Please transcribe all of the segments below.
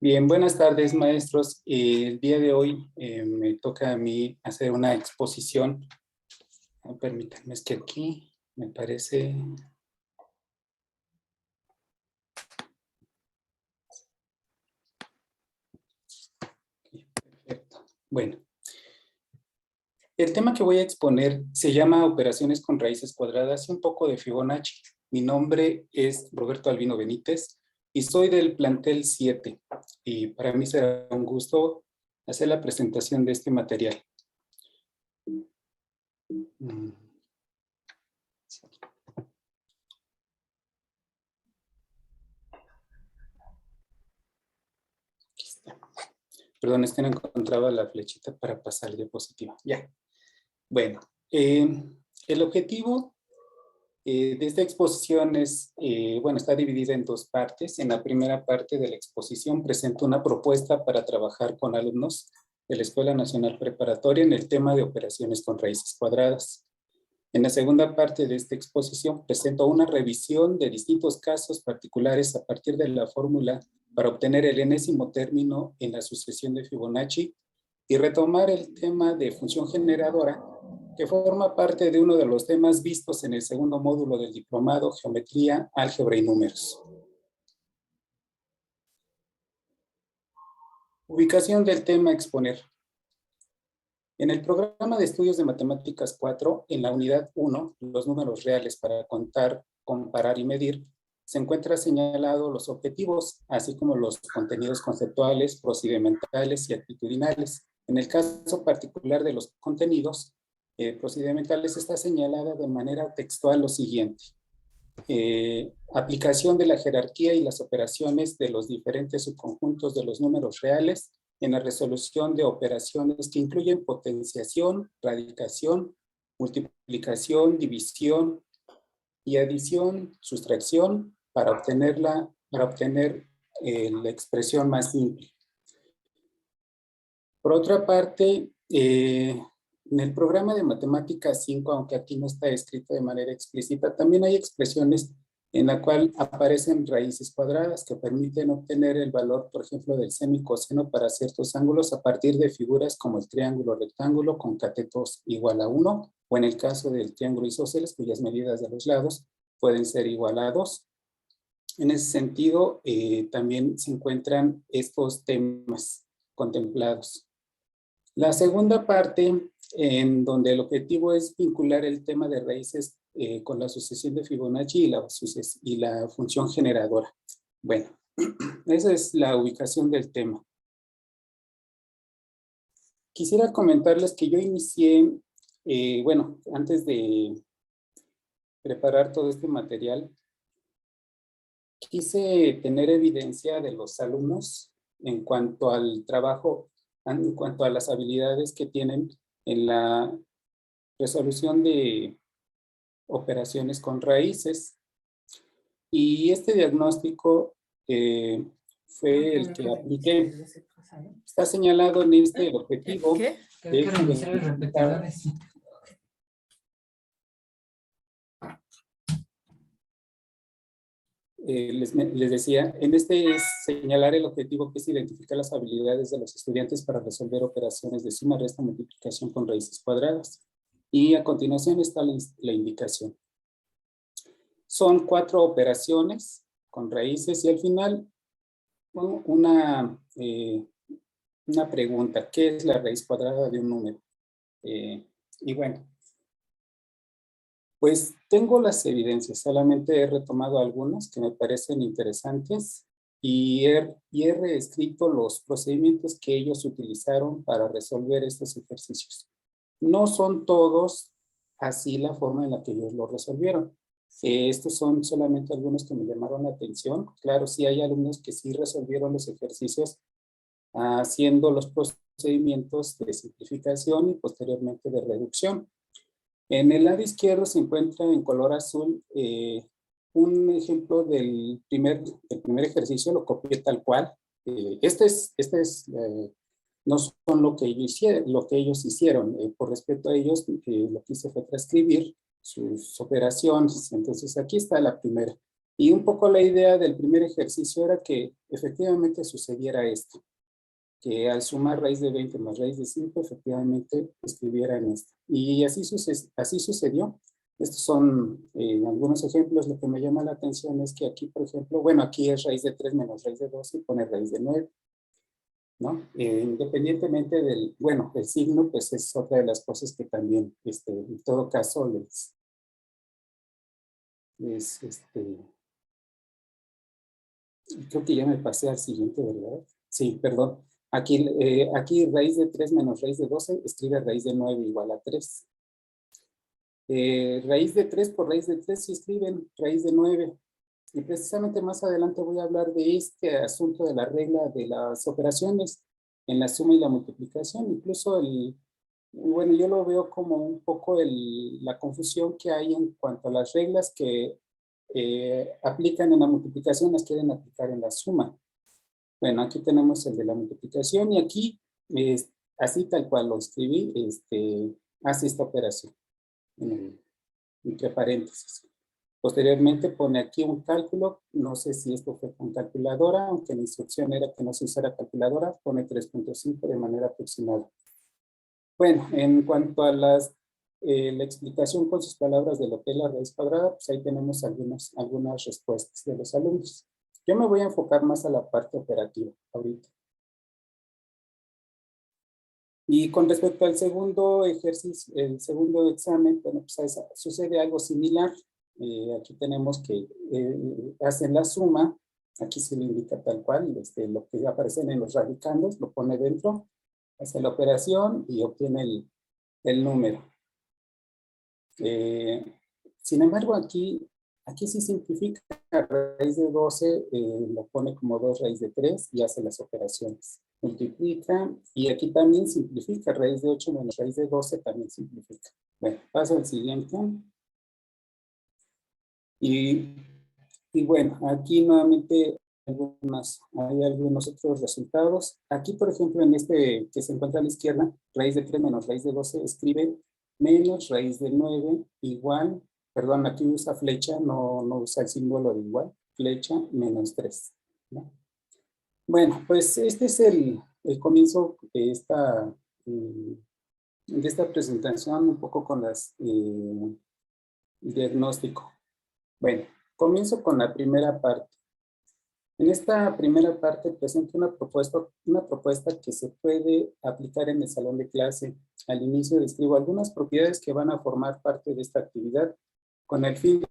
Bien, buenas tardes, maestros. El día de hoy me toca a mí hacer una exposición. Permítanme, es que aquí me parece... Perfecto. Bueno, el tema que voy a exponer se llama operaciones con raíces cuadradas y un poco de Fibonacci. Mi nombre es Roberto Albino Benítez y soy del plantel 7. Y para mí será un gusto hacer la presentación de este material. Aquí está. Perdón, es que no encontraba la flechita para pasar la diapositiva. Ya. Bueno, el objetivo de esta exposición es, bueno, está dividida en dos partes. En la primera parte de la exposición presento una propuesta para trabajar con alumnos de la Escuela Nacional Preparatoria en el tema de operaciones con raíces cuadradas. En la segunda parte de esta exposición presento una revisión de distintos casos particulares a partir de la fórmula para obtener el enésimo término en la sucesión de Fibonacci y retomar el tema de función generadora que forma parte de uno de los temas vistos en el segundo módulo del diplomado Geometría, Álgebra y Números. Ubicación del tema a exponer. En el programa de estudios de matemáticas 4, en la unidad 1, los números reales para contar, comparar y medir, se encuentran señalados los objetivos, así como los contenidos conceptuales, procedimentales y actitudinales. En el caso particular de los contenidos procedimentales está señalada de manera textual lo siguiente. Aplicación de la jerarquía y las operaciones de los diferentes subconjuntos de los números reales en la resolución de operaciones que incluyen potenciación, radicación, multiplicación, división y adición, sustracción para obtener la expresión más simple. Por otra parte, en el programa de matemáticas 5, aunque aquí no está escrito de manera explícita, también hay expresiones en la cual aparecen raíces cuadradas que permiten obtener el valor, por ejemplo, del semicoseno para ciertos ángulos a partir de figuras como el triángulo rectángulo con catetos igual a 1, o en el caso del triángulo isósceles, cuyas medidas de los lados pueden ser igual a 2. En ese sentido, también se encuentran estos temas contemplados. La segunda parte, en donde el objetivo es vincular el tema de raíces con la sucesión de Fibonacci y la función generadora. Bueno, esa es la ubicación del tema. Quisiera comentarles que yo inicié, bueno, antes de preparar todo este material, quise tener evidencia de los alumnos en cuanto al trabajo, en cuanto a las habilidades que tienen en la resolución de operaciones con raíces. Y este diagnóstico fue el que apliqué. Está señalado en este objetivo. ¿Qué? Que hay que revisar el repetidores. Les decía, en este es señalar el objetivo que es identificar las habilidades de los estudiantes para resolver operaciones de suma, resta, multiplicación con raíces cuadradas. Y a continuación está la indicación. Son 4 operaciones con raíces y al final una pregunta. ¿Qué es la raíz cuadrada de un número? Y bueno, pues tengo las evidencias, solamente he retomado algunas que me parecen interesantes y he reescrito los procedimientos que ellos utilizaron para resolver estos ejercicios. No son todos así la forma en la que ellos lo resolvieron. Estos son solamente algunos que me llamaron la atención. Claro, sí hay alumnos que sí resolvieron los ejercicios haciendo los procedimientos de simplificación y posteriormente de reducción. En el lado izquierdo se encuentra en color azul un ejemplo del primer ejercicio, lo copié tal cual. No son lo que ellos hicieron. Por respeto a ellos, lo que hice fue transcribir sus operaciones. Entonces aquí está la primera. Y un poco la idea del primer ejercicio era que efectivamente sucediera esto, que al sumar raíz de 20 más raíz de 5, efectivamente escribieran esto. Y así sucedió. Estos son algunos ejemplos. Lo que me llama la atención es que aquí, por ejemplo, bueno, aquí es raíz de 3 menos raíz de 12 y pone raíz de 9, ¿no? Independientemente del, bueno, el signo, pues es otra de las cosas que también, en todo caso, creo que ya me pasé al siguiente, ¿verdad? Sí, perdón. Aquí raíz de 3 menos raíz de 12, escribe raíz de 9 igual a 3. Raíz de 3 por raíz de 3 se escriben raíz de 9. Y precisamente más adelante voy a hablar de este asunto de la regla de las operaciones en la suma y la multiplicación. Incluso bueno, yo lo veo como un poco la confusión que hay en cuanto a las reglas que aplican en la multiplicación, las quieren aplicar en la suma. Bueno, aquí tenemos el de la multiplicación y aquí, así tal cual lo escribí, hace esta operación entre paréntesis. Posteriormente pone aquí un cálculo, no sé si esto fue con calculadora, aunque la instrucción era que no se usara calculadora, pone 3.5 de manera aproximada. Bueno, en cuanto a la explicación con sus palabras de lo que es la raíz cuadrada, pues ahí tenemos algunas respuestas de los alumnos. Yo me voy a enfocar más a la parte operativa ahorita. Y con respecto al segundo ejercicio, el segundo examen, bueno, pues sucede algo similar. Aquí tenemos que hacen la suma, aquí se le indica tal cual, lo que aparecen en los radicandos, lo pone dentro, hace la operación y obtiene el número. Sin embargo, aquí sí simplifica, raíz de 12 lo pone como 2 raíz de 3 y hace las operaciones. Multiplica y aquí también simplifica, raíz de 8 menos raíz de 12 también simplifica. Bueno, paso al siguiente. Y bueno, aquí nuevamente hay algunos otros resultados. Aquí, por ejemplo, en este que se encuentra a la izquierda, raíz de 3 menos raíz de 12, escribe menos raíz de 9 igual, perdón, aquí usa flecha, no usa el símbolo de igual, flecha menos 3, ¿no? Bueno, pues este es el comienzo de esta presentación, un poco con las diagnóstico. Bueno, comienzo con la primera parte. En esta primera parte presento una propuesta que se puede aplicar en el salón de clase. Al inicio describo algunas propiedades que van a formar parte de esta actividad con el fin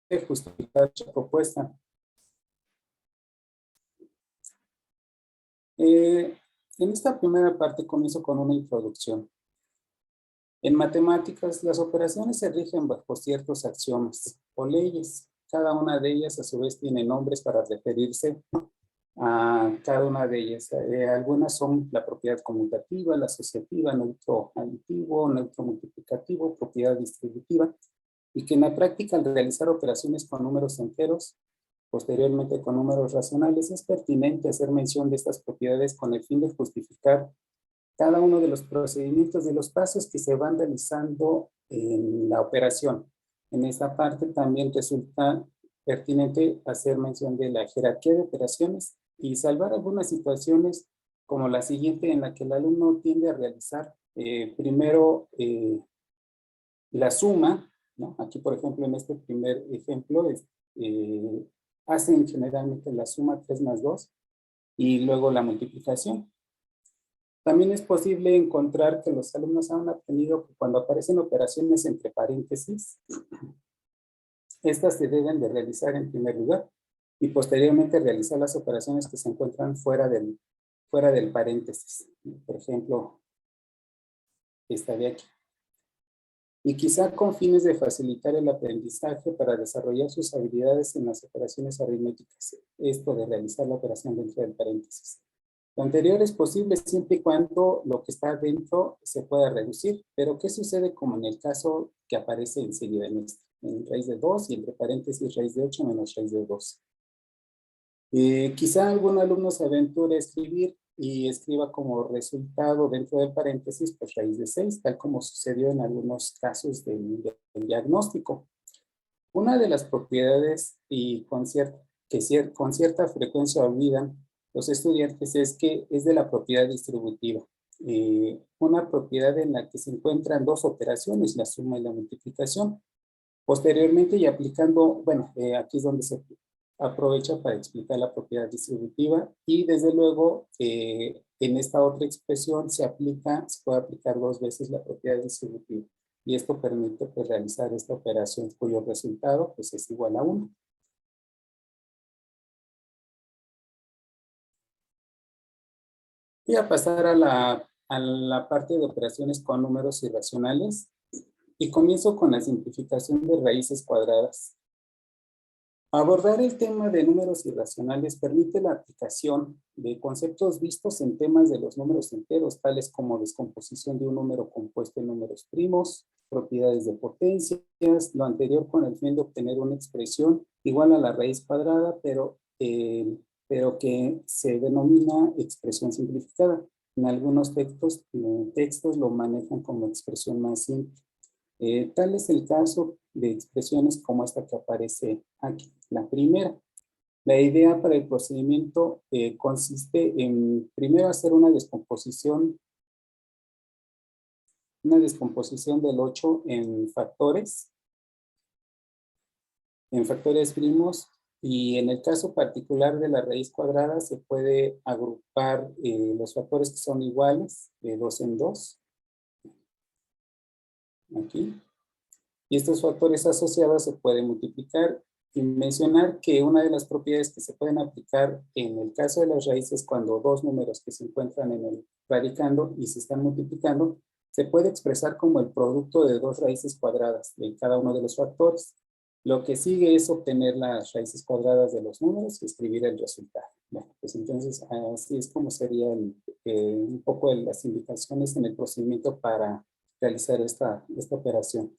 de justificar dicha propuesta. En esta primera parte comienzo con una introducción. En matemáticas, las operaciones se rigen bajo ciertos axiomas o leyes. Cada una de ellas, a su vez, tiene nombres para referirse a cada una de ellas. Algunas son la propiedad conmutativa, la asociativa, neutro aditivo, neutro multiplicativo, propiedad distributiva, y que en la práctica, al realizar operaciones con números enteros, posteriormente con números racionales, es pertinente hacer mención de estas propiedades con el fin de justificar cada uno de los procedimientos de los pasos que se van realizando en la operación. En esta parte también resulta pertinente hacer mención de la jerarquía de operaciones y salvar algunas situaciones como la siguiente en la que el alumno tiende a realizar primero la suma, ¿no? Aquí, por ejemplo, en este primer ejemplo, hacen generalmente la suma 3 más 2 y luego la multiplicación. También es posible encontrar que los alumnos han aprendido que cuando aparecen operaciones entre paréntesis, estas se deben de realizar en primer lugar y posteriormente realizar las operaciones que se encuentran fuera del paréntesis. Por ejemplo, esta de aquí. Y quizá con fines de facilitar el aprendizaje para desarrollar sus habilidades en las operaciones aritméticas. Esto de realizar la operación dentro del paréntesis. Lo anterior es posible siempre y cuando lo que está dentro se pueda reducir, pero ¿qué sucede como en el caso que aparece enseguida en raíz de 2 y entre paréntesis raíz de 8 menos raíz de 2? Quizá algún alumno se aventure a escribir y escriba como resultado dentro del paréntesis pues raíz de 6, tal como sucedió en algunos casos del diagnóstico. Una de las propiedades y con cierta frecuencia olvidan los estudiantes es que es de la propiedad distributiva. Una propiedad en la que se encuentran dos operaciones, la suma y la multiplicación. Posteriormente y aplicando, bueno, aquí es donde se aprovecha para explicar la propiedad distributiva y desde luego en esta otra expresión se puede aplicar dos veces la propiedad distributiva y esto permite pues, realizar esta operación cuyo resultado pues, es igual a 1. Voy a pasar a la parte de operaciones con números irracionales y comienzo con la simplificación de raíces cuadradas. Abordar el tema de números irracionales permite la aplicación de conceptos vistos en temas de los números enteros, tales como descomposición de un número compuesto en números primos, propiedades de potencias, lo anterior con el fin de obtener una expresión igual a la raíz cuadrada, pero que se denomina expresión simplificada. En algunos textos lo manejan como expresión más simple. Tal es el caso de expresiones como esta que aparece aquí. La primera, la idea para el procedimiento consiste en primero hacer una descomposición del 8 en factores primos, y en el caso particular de la raíz cuadrada se puede agrupar los factores que son iguales de 2 en 2. Aquí. Y estos factores asociados se pueden multiplicar y mencionar que una de las propiedades que se pueden aplicar en el caso de las raíces cuando dos números que se encuentran en el radicando y se están multiplicando, se puede expresar como el producto de dos raíces cuadradas de cada uno de los factores. Lo que sigue es obtener las raíces cuadradas de los números y escribir el resultado. Bueno, pues entonces así es como serían un poco de las indicaciones en el procedimiento para realizar esta operación.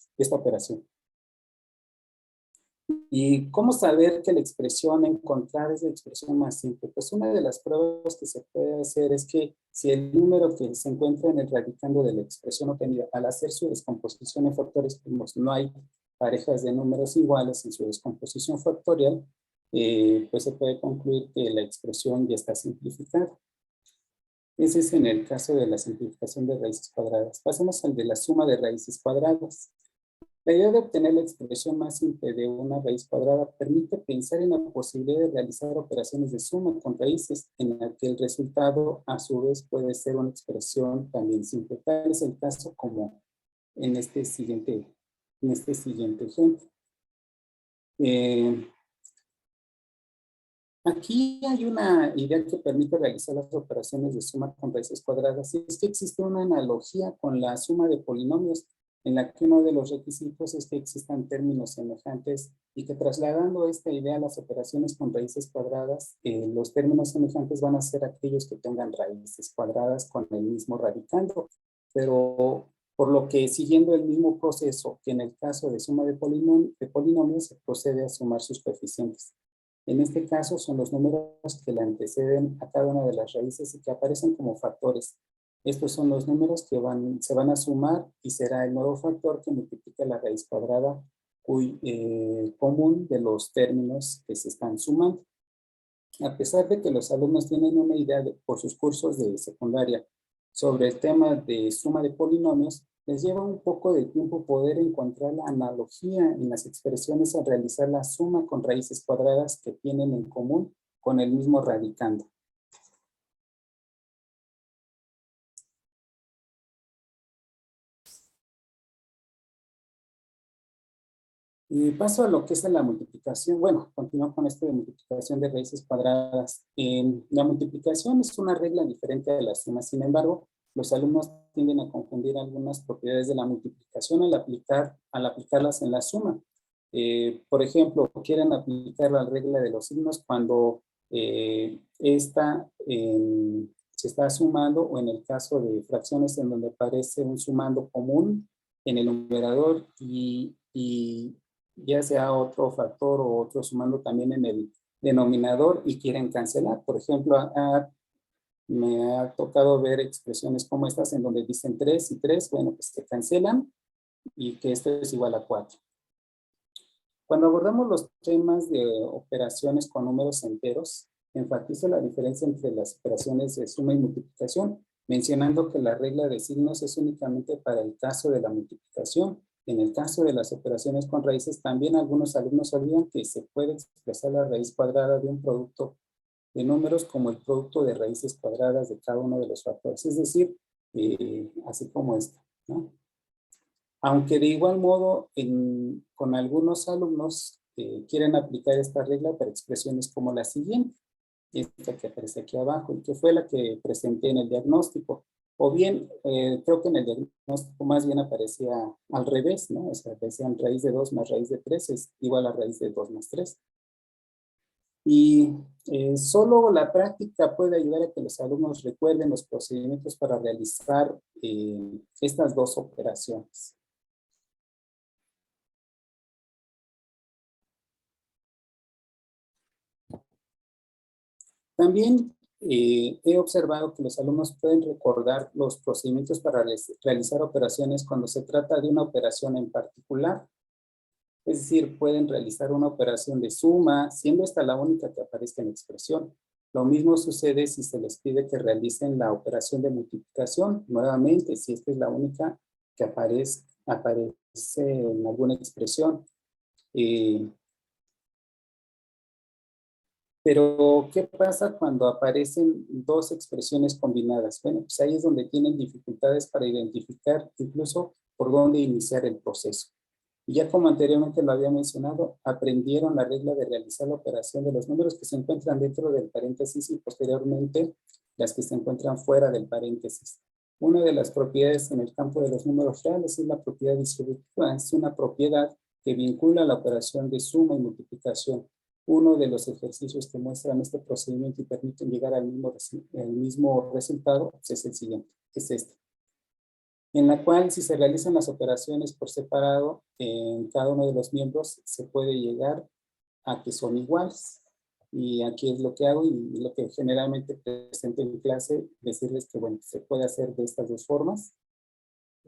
¿Y cómo saber que la expresión a encontrar es la expresión más simple? Pues una de las pruebas que se puede hacer es que si el número que se encuentra en el radicando de la expresión obtenida al hacer su descomposición en factores primos no hay parejas de números iguales en su descomposición factorial, pues se puede concluir que la expresión ya está simplificada. Ese es en el caso de la simplificación de raíces cuadradas. Pasemos al de la suma de raíces cuadradas. La idea de obtener la expresión más simple de una raíz cuadrada permite pensar en la posibilidad de realizar operaciones de suma con raíces en la que el resultado a su vez puede ser una expresión también simple. Tal es el caso como en este siguiente ejemplo. Aquí hay una idea que permite realizar las operaciones de suma con raíces cuadradas, y es que existe una analogía con la suma de polinomios, en la que uno de los requisitos es que existan términos semejantes y que trasladando esta idea a las operaciones con raíces cuadradas, los términos semejantes van a ser aquellos que tengan raíces cuadradas con el mismo radicando, pero por lo que siguiendo el mismo proceso que en el caso de suma de polinomios se procede a sumar sus coeficientes. En este caso son los números que le anteceden a cada una de las raíces y que aparecen como factores. Estos son los números que se van a sumar y será el nuevo factor que multiplica la raíz cuadrada común de los términos que se están sumando. A pesar de que los alumnos tienen una idea por sus cursos de secundaria sobre el tema de suma de polinomios, les lleva un poco de tiempo poder encontrar la analogía en las expresiones al realizar la suma con raíces cuadradas que tienen en común con el mismo radicando. Y paso a lo que es la multiplicación. Bueno, continúo con esto de multiplicación de raíces cuadradas. La multiplicación es una regla diferente de la suma. Sin embargo, los alumnos tienden a confundir algunas propiedades de la multiplicación al aplicarlas en la suma. Por ejemplo, quieren aplicar la regla de los signos cuando esta se está sumando, o en el caso de fracciones en donde aparece un sumando común en el numerador y ya sea otro factor o otro sumando también en el denominador y quieren cancelar. Por ejemplo, me ha tocado ver expresiones como estas en donde dicen 3 y 3, bueno, pues se cancelan y que esto es igual a 4. Cuando abordamos los temas de operaciones con números enteros, enfatizo la diferencia entre las operaciones de suma y multiplicación, mencionando que la regla de signos es únicamente para el caso de la multiplicación. En el caso de las operaciones con raíces, también algunos alumnos olvidan que se puede expresar la raíz cuadrada de un producto de números como el producto de raíces cuadradas de cada uno de los factores, es decir, así como esta, ¿no? Aunque de igual modo, con algunos alumnos quieren aplicar esta regla para expresiones como la siguiente, esta que aparece aquí abajo, y que fue la que presenté en el diagnóstico. O bien, creo que en el diagnóstico más bien aparecía al revés, ¿no? O sea, decían raíz de 2 más raíz de 3 es igual a raíz de 2 más 3. Y solo la práctica puede ayudar a que los alumnos recuerden los procedimientos para realizar estas dos operaciones. También he observado que los alumnos pueden recordar los procedimientos para realizar operaciones cuando se trata de una operación en particular. Es decir, pueden realizar una operación de suma, siendo esta la única que aparezca en la expresión. Lo mismo sucede si se les pide que realicen la operación de multiplicación. Nuevamente, si esta es la única que aparece en alguna expresión. Pero, ¿qué pasa cuando aparecen dos expresiones combinadas? Bueno, pues ahí es donde tienen dificultades para identificar incluso por dónde iniciar el proceso. Y ya como anteriormente lo había mencionado, aprendieron la regla de realizar la operación de los números que se encuentran dentro del paréntesis y posteriormente las que se encuentran fuera del paréntesis. Una de las propiedades en el campo de los números reales es la propiedad distributiva. Es una propiedad que vincula la operación de suma y multiplicación. Uno de los ejercicios que muestran este procedimiento y permiten llegar al mismo resultado pues es el siguiente, es este, en la cual si se realizan las operaciones por separado en cada uno de los miembros se puede llegar a que son iguales. Y aquí es lo que hago y lo que generalmente presento en clase, decirles que bueno, se puede hacer de estas dos formas.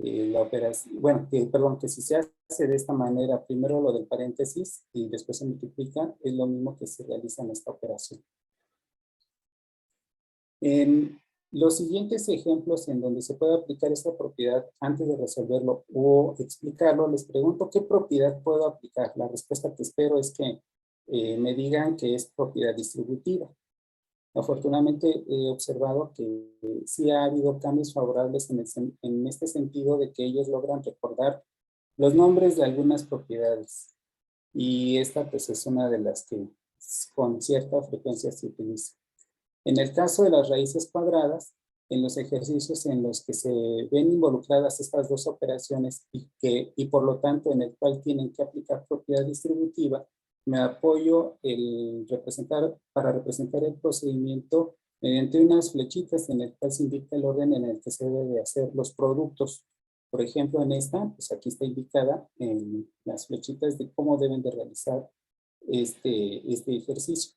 La operación, bueno, que si se hace de esta manera, primero lo del paréntesis y después se multiplica, es lo mismo que se realiza en esta operación. En los siguientes ejemplos en donde se puede aplicar esta propiedad, antes de resolverlo o explicarlo, les pregunto qué propiedad puedo aplicar. La respuesta que espero es que me digan que es propiedad distributiva. Afortunadamente he observado que sí ha habido cambios favorables en este sentido de que ellos logran recordar los nombres de algunas propiedades. Y esta pues es una de las que con cierta frecuencia se utiliza. En el caso de las raíces cuadradas, en los ejercicios en los que se ven involucradas estas dos operaciones y por lo tanto en el cual tienen que aplicar propiedad distributiva, me apoyo para representar el procedimiento mediante unas flechitas en el cual se indica el orden en el que se debe hacer los productos. Por ejemplo, en esta, pues aquí está indicada en las flechitas de cómo deben de realizar este ejercicio.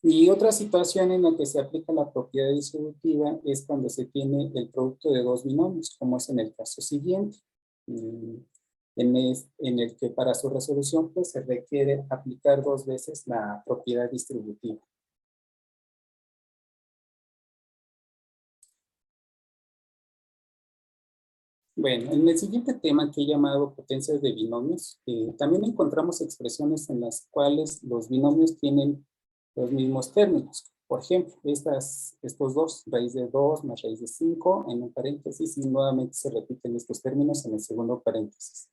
Y otra situación en la que se aplica la propiedad distributiva es cuando se tiene el producto de dos binomios, como es en el caso siguiente, en el que para su resolución pues, se requiere aplicar dos veces la propiedad distributiva. Bueno, en el siguiente tema que he llamado potencias de binomios, también encontramos expresiones en las cuales los binomios tienen los mismos términos. Por ejemplo, estos dos, raíz de 2 más raíz de 5 en un paréntesis y nuevamente se repiten estos términos en el segundo paréntesis,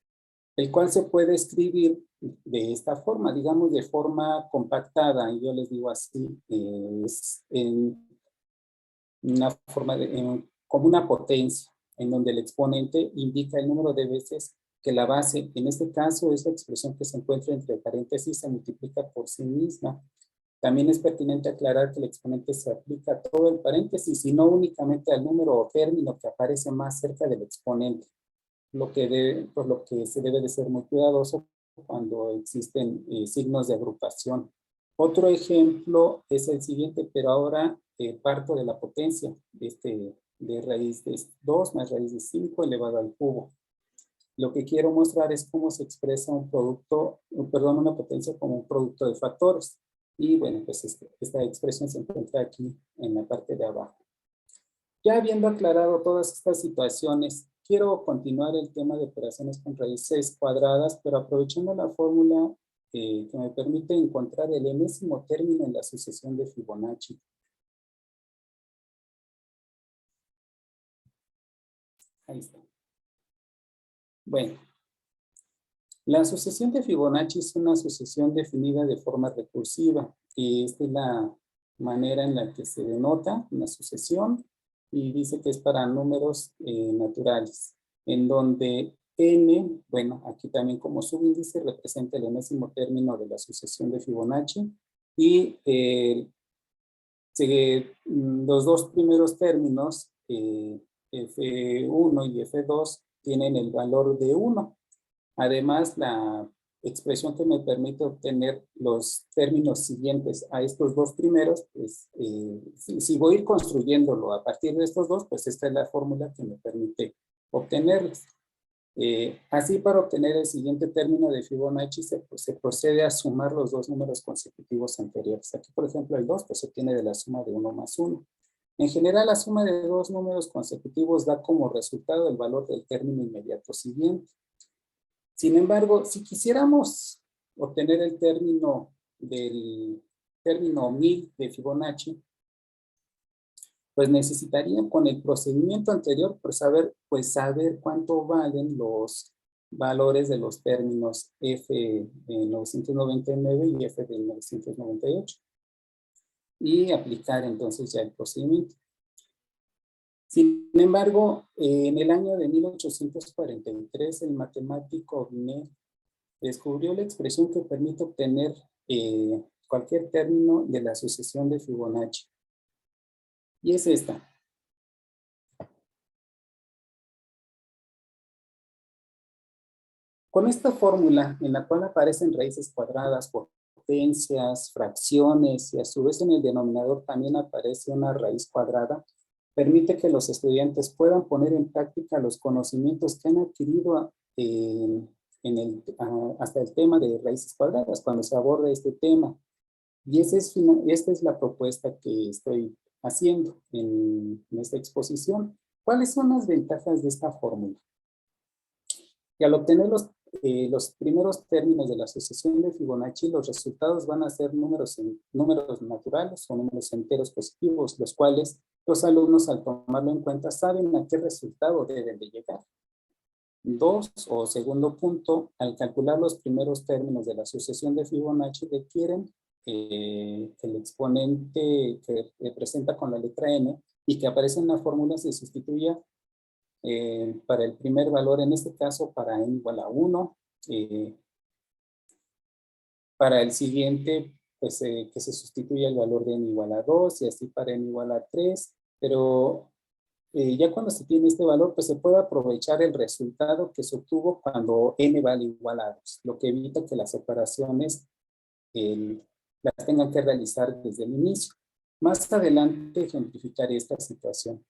el cual se puede escribir de esta forma, digamos de forma compactada, y yo les digo así, es en una forma como una potencia, en donde el exponente indica el número de veces que la base, en este caso es la expresión que se encuentra entre paréntesis, se multiplica por sí misma. También es pertinente aclarar que el exponente se aplica a todo el paréntesis y no únicamente al número o término que aparece más cerca del exponente, por lo que se debe de ser muy cuidadoso cuando existen signos de agrupación. Otro ejemplo es el siguiente, pero ahora parto de la potencia de raíz de 2 más raíz de 5 elevado al cubo. Lo que quiero mostrar es cómo se expresa un producto, perdón, una potencia como un producto de factores. Y bueno, pues esta expresión se encuentra aquí en la parte de abajo. Ya habiendo aclarado todas estas situaciones, quiero continuar el tema de operaciones con raíces cuadradas, pero aprovechando la fórmula que me permite encontrar el enésimo término en la sucesión de Fibonacci. Ahí está. Bueno, la sucesión de Fibonacci es una sucesión definida de forma recursiva. Y esta es la manera en la que se denota una sucesión y dice que es para números naturales, en donde n, bueno, aquí también como subíndice representa el enésimo término de la sucesión de Fibonacci y los dos primeros términos, F1 y F2, tienen el valor de 1. Además, la expresión que me permite obtener los términos siguientes a estos dos primeros, pues si voy a ir construyéndolo a partir de estos dos, pues esta es la fórmula que me permite obtenerlos. Así, para obtener el siguiente término de Fibonacci, se procede a sumar los dos números consecutivos anteriores. Aquí, por ejemplo, el 2 pues, se obtiene de la suma de 1 más 1. En general, la suma de dos números consecutivos da como resultado el valor del término inmediato siguiente. Sin embargo, si quisiéramos obtener el término del término 1000 de Fibonacci, pues necesitaría con el procedimiento anterior saber cuánto valen los valores de los términos F de 999 y F de 998 y aplicar entonces ya el procedimiento. Sin embargo, en el año de 1843, el matemático Binet descubrió la expresión que permite obtener cualquier término de la sucesión de Fibonacci. Y es esta. Con esta fórmula, en la cual aparecen raíces cuadradas, potencias, fracciones, y a su vez en el denominador también aparece una raíz cuadrada, permite que los estudiantes puedan poner en práctica los conocimientos que han adquirido hasta el tema de raíces cuadradas, cuando se aborde este tema. Y esta es la propuesta que estoy haciendo en esta exposición. ¿Cuáles son las ventajas de esta fórmula? Y al obtener los primeros términos de la sucesión de Fibonacci, los resultados van a ser números naturales o números enteros positivos, los cuales los alumnos, al tomarlo en cuenta, saben a qué resultado deben de llegar. 2, o segundo punto, al calcular los primeros términos de la sucesión de Fibonacci, requieren que el exponente que representa con la letra n y que aparece en la fórmula se sustituya para el primer valor, en este caso para n igual a 1, para el siguiente, pues que se sustituya el valor de n igual a 2 y así para n igual a 3, pero ya cuando se tiene este valor, pues se puede aprovechar el resultado que se obtuvo cuando n vale igual a 2, lo que evita que las operaciones las tengan que realizar desde el inicio. Más adelante ejemplificaré esta situación.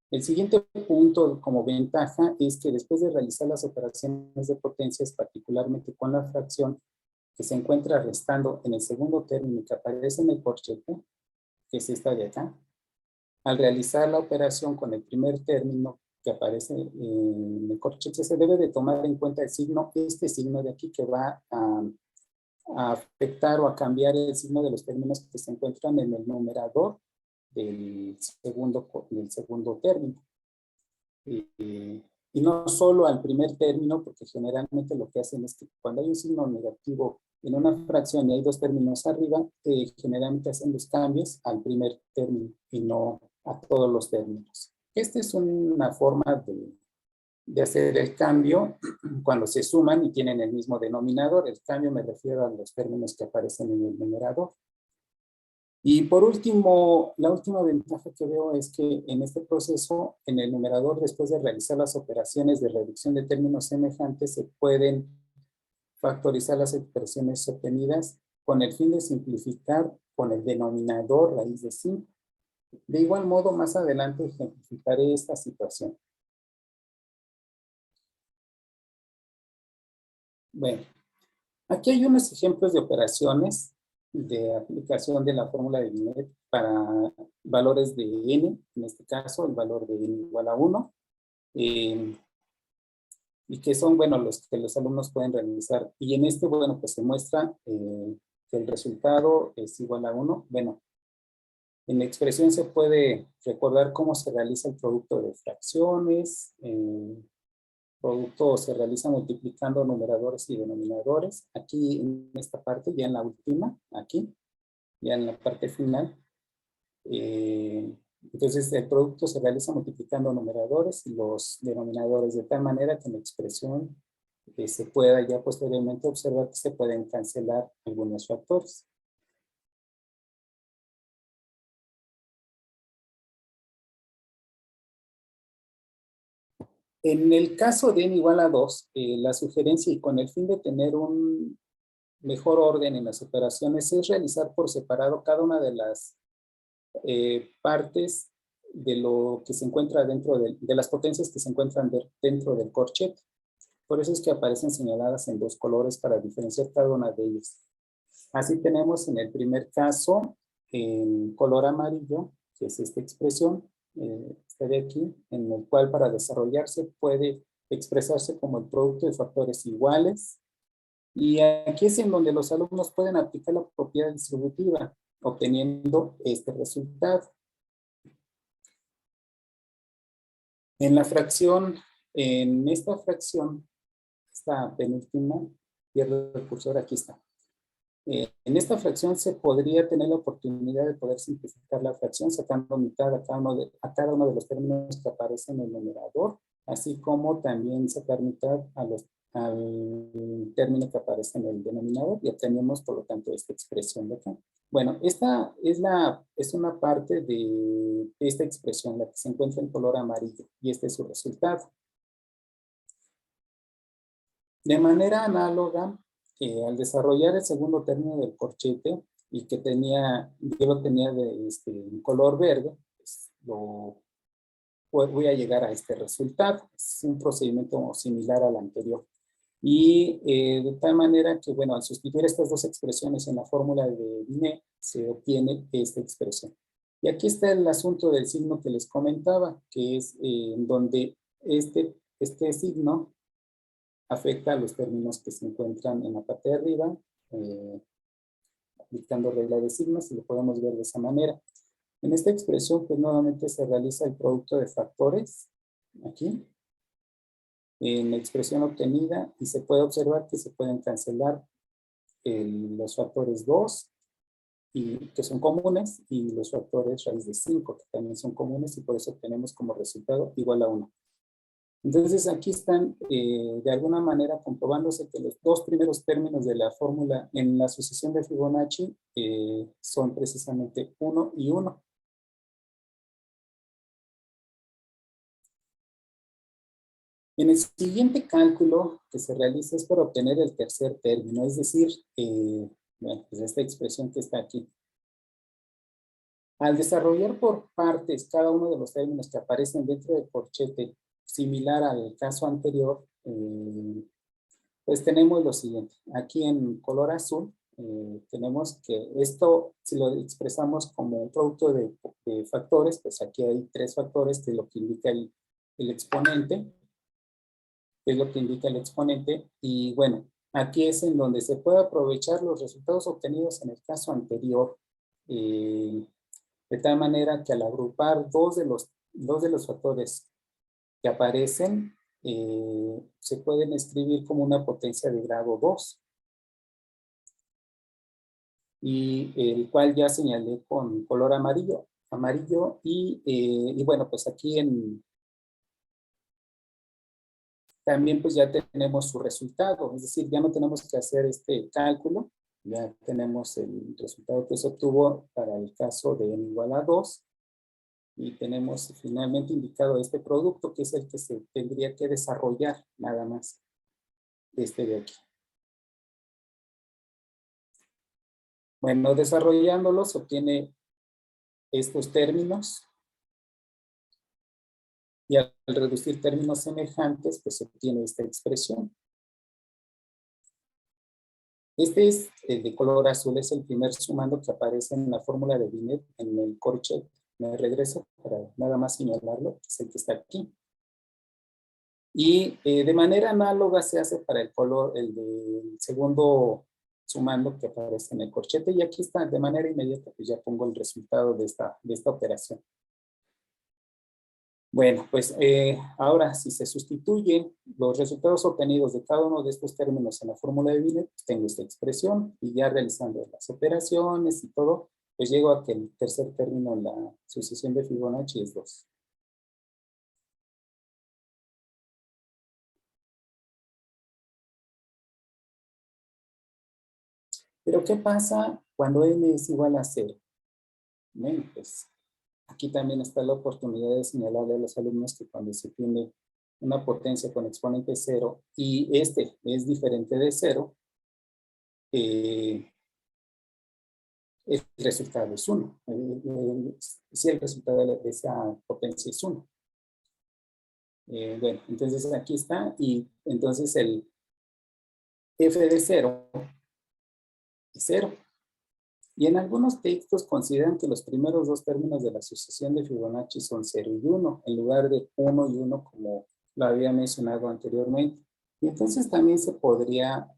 El siguiente punto como ventaja es que después de realizar las operaciones de potencias, particularmente con la fracción que se encuentra restando en el segundo término que aparece en el corchete, que es esta de acá, al realizar la operación con el primer término que aparece en el corchete, se debe de tomar en cuenta este signo de aquí que va a afectar o a cambiar el signo de los términos que se encuentran en el numerador del segundo término. Y no solo al primer término, porque generalmente lo que hacen es que cuando hay un signo negativo en una fracción y hay dos términos arriba, generalmente hacen los cambios al primer término y no a todos los términos. Esta es una forma de hacer el cambio cuando se suman y tienen el mismo denominador. El cambio me refiero a los términos que aparecen en el numerador. Y por último, la última ventaja que veo es que en este proceso, en el numerador, después de realizar las operaciones de reducción de términos semejantes, se pueden factorizar las expresiones obtenidas con el fin de simplificar con el denominador raíz de 5. De igual modo, más adelante ejemplificaré esta situación. Bueno, aquí hay unos ejemplos de operaciones de aplicación de la fórmula de Binet para valores de n, en este caso el valor de n igual a 1, y que son, bueno, los que los alumnos pueden realizar. Y en este, bueno, pues se muestra que el resultado es igual a 1. Bueno, en la expresión se puede recordar cómo se realiza el producto de fracciones. El producto se realiza multiplicando numeradores y denominadores. Aquí en esta parte, ya en la última, aquí, ya en la parte final. Entonces el producto se realiza multiplicando numeradores y los denominadores, de tal manera que en la expresión se pueda ya posteriormente observar que se pueden cancelar algunos factores. En el caso de n igual a 2, la sugerencia, y con el fin de tener un mejor orden en las operaciones, es realizar por separado cada una de las partes de lo que se encuentra dentro de las potencias que se encuentran dentro del corchete. Por eso es que aparecen señaladas en dos colores para diferenciar cada una de ellas. Así tenemos en el primer caso en color amarillo, que es esta expresión, esta de aquí, en el cual para desarrollarse puede expresarse como el producto de factores iguales. Y aquí es en donde los alumnos pueden aplicar la propiedad distributiva, obteniendo este resultado. En la fracción, en esta fracción, esta penúltima, pierdo el cursor, aquí está. En esta fracción se podría tener la oportunidad de poder simplificar la fracción sacando mitad a cada uno de los términos que aparecen en el numerador, así como también sacar mitad al término que aparece en el denominador, y obtenemos por lo tanto esta expresión de acá. Bueno, esta es una parte de esta expresión, la que se encuentra en color amarillo, y este es su resultado. De manera análoga, al desarrollar el segundo término del corchete, y que yo lo tenía en color verde, pues voy a llegar a este resultado. Es un procedimiento similar al anterior. Y de tal manera que, bueno, al sustituir estas dos expresiones en la fórmula de Binet, se obtiene esta expresión. Y aquí está el asunto del signo que les comentaba, que es en donde este signo afecta a los términos que se encuentran en la parte de arriba, aplicando regla de signos, y lo podemos ver de esa manera. En esta expresión, pues nuevamente se realiza el producto de factores, aquí, en la expresión obtenida, y se puede observar que se pueden cancelar los factores 2, que son comunes, y los factores raíz de 5, que también son comunes, y por eso obtenemos como resultado igual a 1. Entonces aquí están de alguna manera comprobándose que los dos primeros términos de la fórmula en la sucesión de Fibonacci son precisamente 1 y 1. En el siguiente cálculo que se realiza es para obtener el tercer término, es decir, bueno, pues esta expresión que está aquí. Al desarrollar por partes cada uno de los términos que aparecen dentro del corchete, similar al caso anterior, pues tenemos lo siguiente. Aquí en color azul tenemos que esto, si lo expresamos como un producto de factores, pues aquí hay tres factores, que es lo que indica el exponente, y bueno, aquí es en donde se puede aprovechar los resultados obtenidos en el caso anterior, de tal manera que al agrupar dos de los factores que aparecen, se pueden escribir como una potencia de grado 2, y el cual ya señalé con color amarillo, y bueno, pues aquí también pues ya tenemos su resultado, es decir, ya no tenemos que hacer este cálculo, ya tenemos el resultado que se obtuvo para el caso de n igual a 2, y tenemos finalmente indicado este producto, que es el que se tendría que desarrollar nada más, este de aquí. Bueno, desarrollándolo se obtiene estos términos, y al reducir términos semejantes, pues se obtiene esta expresión. Este es el de color azul, es el primer sumando que aparece en la fórmula de Binet en el corchete. Me regreso para nada más señalarlo, que es el que está aquí. Y de manera análoga se hace para el color, el del segundo sumando que aparece en el corchete. Y aquí está, de manera inmediata, pues ya pongo el resultado de esta operación. Bueno, pues ahora si se sustituyen los resultados obtenidos de cada uno de estos términos en la fórmula de Binet, pues tengo esta expresión y ya realizando las operaciones y todo, pues llego a que el tercer término en la sucesión de Fibonacci es 2. Pero ¿qué pasa cuando n es igual a 0? Bueno, pues aquí también está la oportunidad de señalarle a los alumnos que cuando se tiene una potencia con exponente 0 y este es diferente de 0, el resultado es 1. Si el resultado de esa potencia es 1. Bueno, entonces aquí está y entonces el f de 0 es 0. Y en algunos textos consideran que los primeros dos términos de la sucesión de Fibonacci son 0 y 1, en lugar de 1 y 1 como lo había mencionado anteriormente. Y entonces también se podría,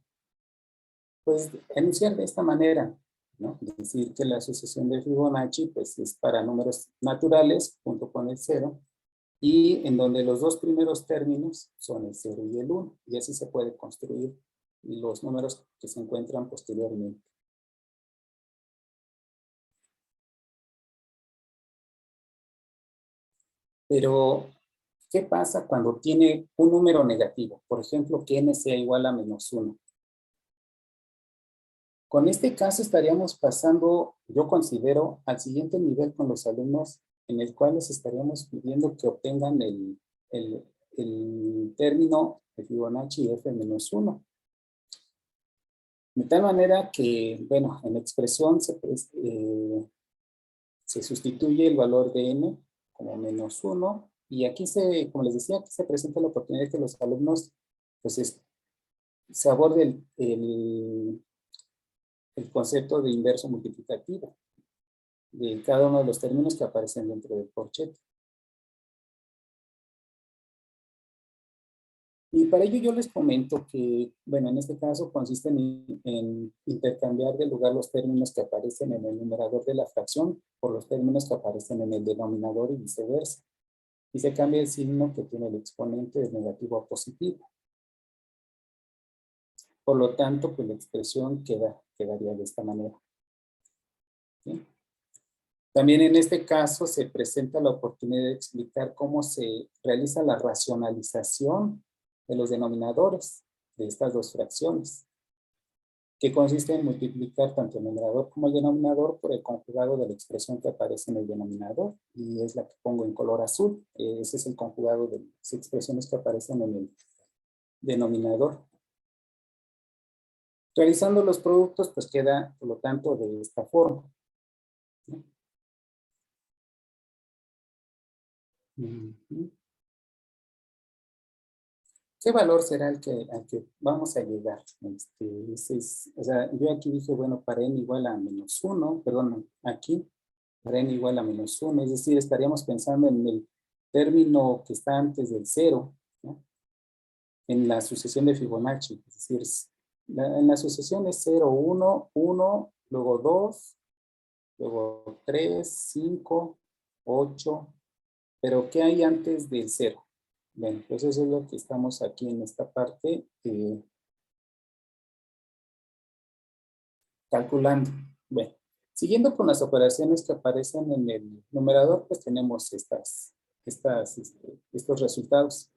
pues, enunciar de esta manera, ¿no? Es decir, que la sucesión de Fibonacci, pues, es para números naturales, junto con el 0, y en donde los dos primeros términos son el 0 y el 1, y así se puede construir los números que se encuentran posteriormente. Pero, ¿qué pasa cuando tiene un número negativo? Por ejemplo, que n sea igual a -1. Con este caso estaríamos pasando, yo considero, al siguiente nivel con los alumnos, en el cual les estaríamos pidiendo que obtengan el término de Fibonacci f-1. De tal manera que, bueno, en la expresión se sustituye el valor de n como -1, y aquí como les decía, aquí se presenta la oportunidad de que los alumnos pues se aborde el concepto de inverso multiplicativo de cada uno de los términos que aparecen dentro del corchete. Y para ello yo les comento que, bueno, en este caso consiste en intercambiar de lugar los términos que aparecen en el numerador de la fracción por los términos que aparecen en el denominador y viceversa. Y se cambia el signo que tiene el exponente de negativo a positivo. Por lo tanto, pues la expresión quedaría de esta manera. ¿Sí? También en este caso se presenta la oportunidad de explicar cómo se realiza la racionalización de los denominadores de estas dos fracciones, que consiste en multiplicar tanto el numerador como el denominador por el conjugado de la expresión que aparece en el denominador, y es la que pongo en color azul. Ese es el conjugado de las expresiones que aparecen en el denominador. Realizando los productos, pues queda, por lo tanto, de esta forma. ¿Sí? ¿Qué valor será al que vamos a llegar? O sea, yo aquí dije, bueno, para n igual a -1, perdón, aquí, para n igual a -1, es decir, estaríamos pensando en el término que está antes del 0, ¿no? En la sucesión de Fibonacci, es decir, en la sucesión es 0, 1, 1, luego 2, luego 3, 5, 8, pero ¿qué hay antes del 0? Bueno, pues eso es lo que estamos aquí en esta parte calculando. Bueno, siguiendo con las operaciones que aparecen en el numerador, pues tenemos estos resultados.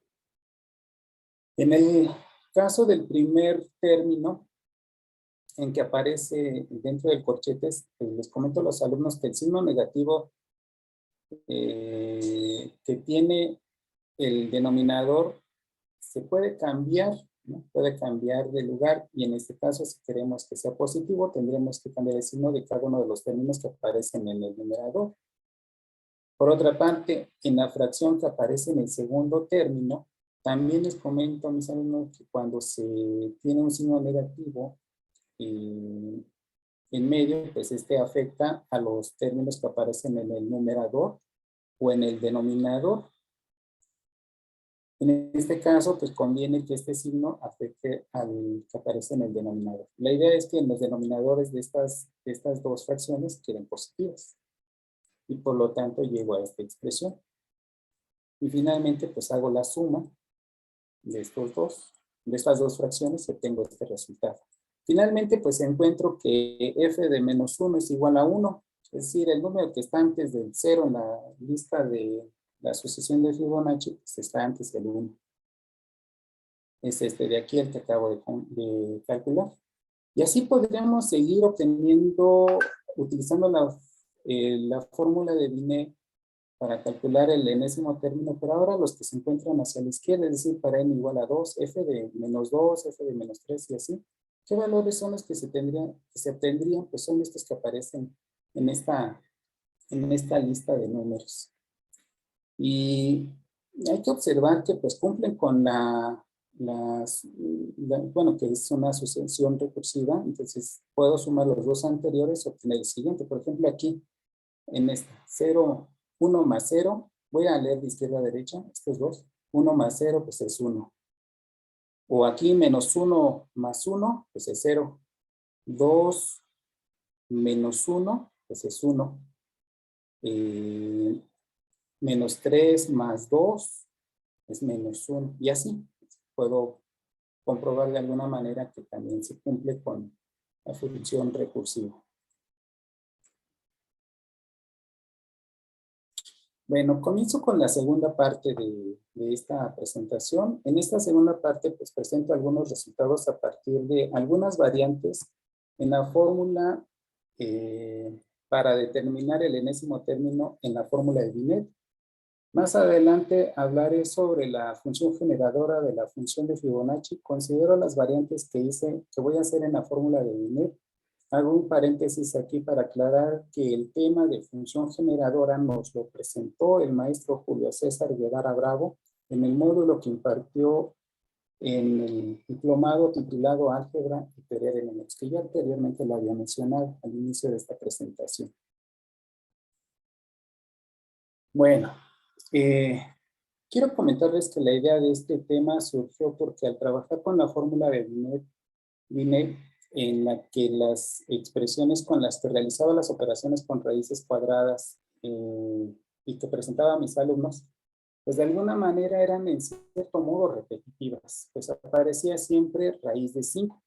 En el caso del primer término, en que aparece dentro del corchete, les comento a los alumnos que el signo negativo que tiene el denominador se puede cambiar, ¿no? Puede cambiar de lugar, y en este caso, si queremos que sea positivo, tendremos que cambiar el signo de cada uno de los términos que aparecen en el numerador. Por otra parte, en la fracción que aparece en el segundo término, también les comento a mis alumnos que cuando se tiene un signo negativo, en medio, pues este afecta a los términos que aparecen en el numerador o en el denominador. En este caso, pues conviene que este signo afecte al que aparece en el denominador. La idea es que en los denominadores de estas dos fracciones queden positivas. Y por lo tanto llego a esta expresión. Y finalmente, pues hago la suma de estas dos fracciones y obtengo este resultado. Finalmente, pues encuentro que f de menos 1 es igual a 1. Es decir, el número que está antes del 0 en la lista de la asociación de Fibonacci, pues está antes del 1. Es este de aquí el que acabo de calcular. Y así podríamos seguir obteniendo, utilizando la fórmula de Binet para calcular el enésimo término, pero ahora los que se encuentran hacia la izquierda, es decir, para n igual a 2, f de menos 2, f de menos 3 y así. ¿Qué valores son los que se obtendrían? Pues son estos que aparecen en esta lista de números. Y hay que observar que pues cumplen con bueno, que es una asociación recursiva, entonces puedo sumar los dos anteriores y obtener el siguiente. Por ejemplo, aquí, en esta, 0, 1 más 0, voy a leer de izquierda a derecha, estos dos, 1 más 0, pues es 1. O aquí, menos 1 más 1, pues es 0. 2 menos 1, pues es 1. Menos 3 más 2 es menos 1. Y así puedo comprobar de alguna manera que también se cumple con la función recursiva. Bueno, comienzo con la segunda parte de esta presentación. En esta segunda parte, pues presento algunos resultados a partir de algunas variantes en la fórmula para determinar el enésimo término en la fórmula de Binet. Más adelante hablaré sobre la función generadora de la función de Fibonacci. Considero las variantes que voy a hacer en la fórmula de Binet. Hago un paréntesis aquí para aclarar que el tema de función generadora nos lo presentó el maestro Julio César Guevara Bravo en el módulo que impartió en el diplomado titulado Álgebra y Teoría de Números, que ya anteriormente lo había mencionado al inicio de esta presentación. Bueno, quiero comentarles que la idea de este tema surgió porque al trabajar con la fórmula de Binet, en la que las expresiones con las que realizaba las operaciones con raíces cuadradas y que presentaba a mis alumnos, pues de alguna manera eran en cierto modo repetitivas, pues aparecía siempre raíz de 5.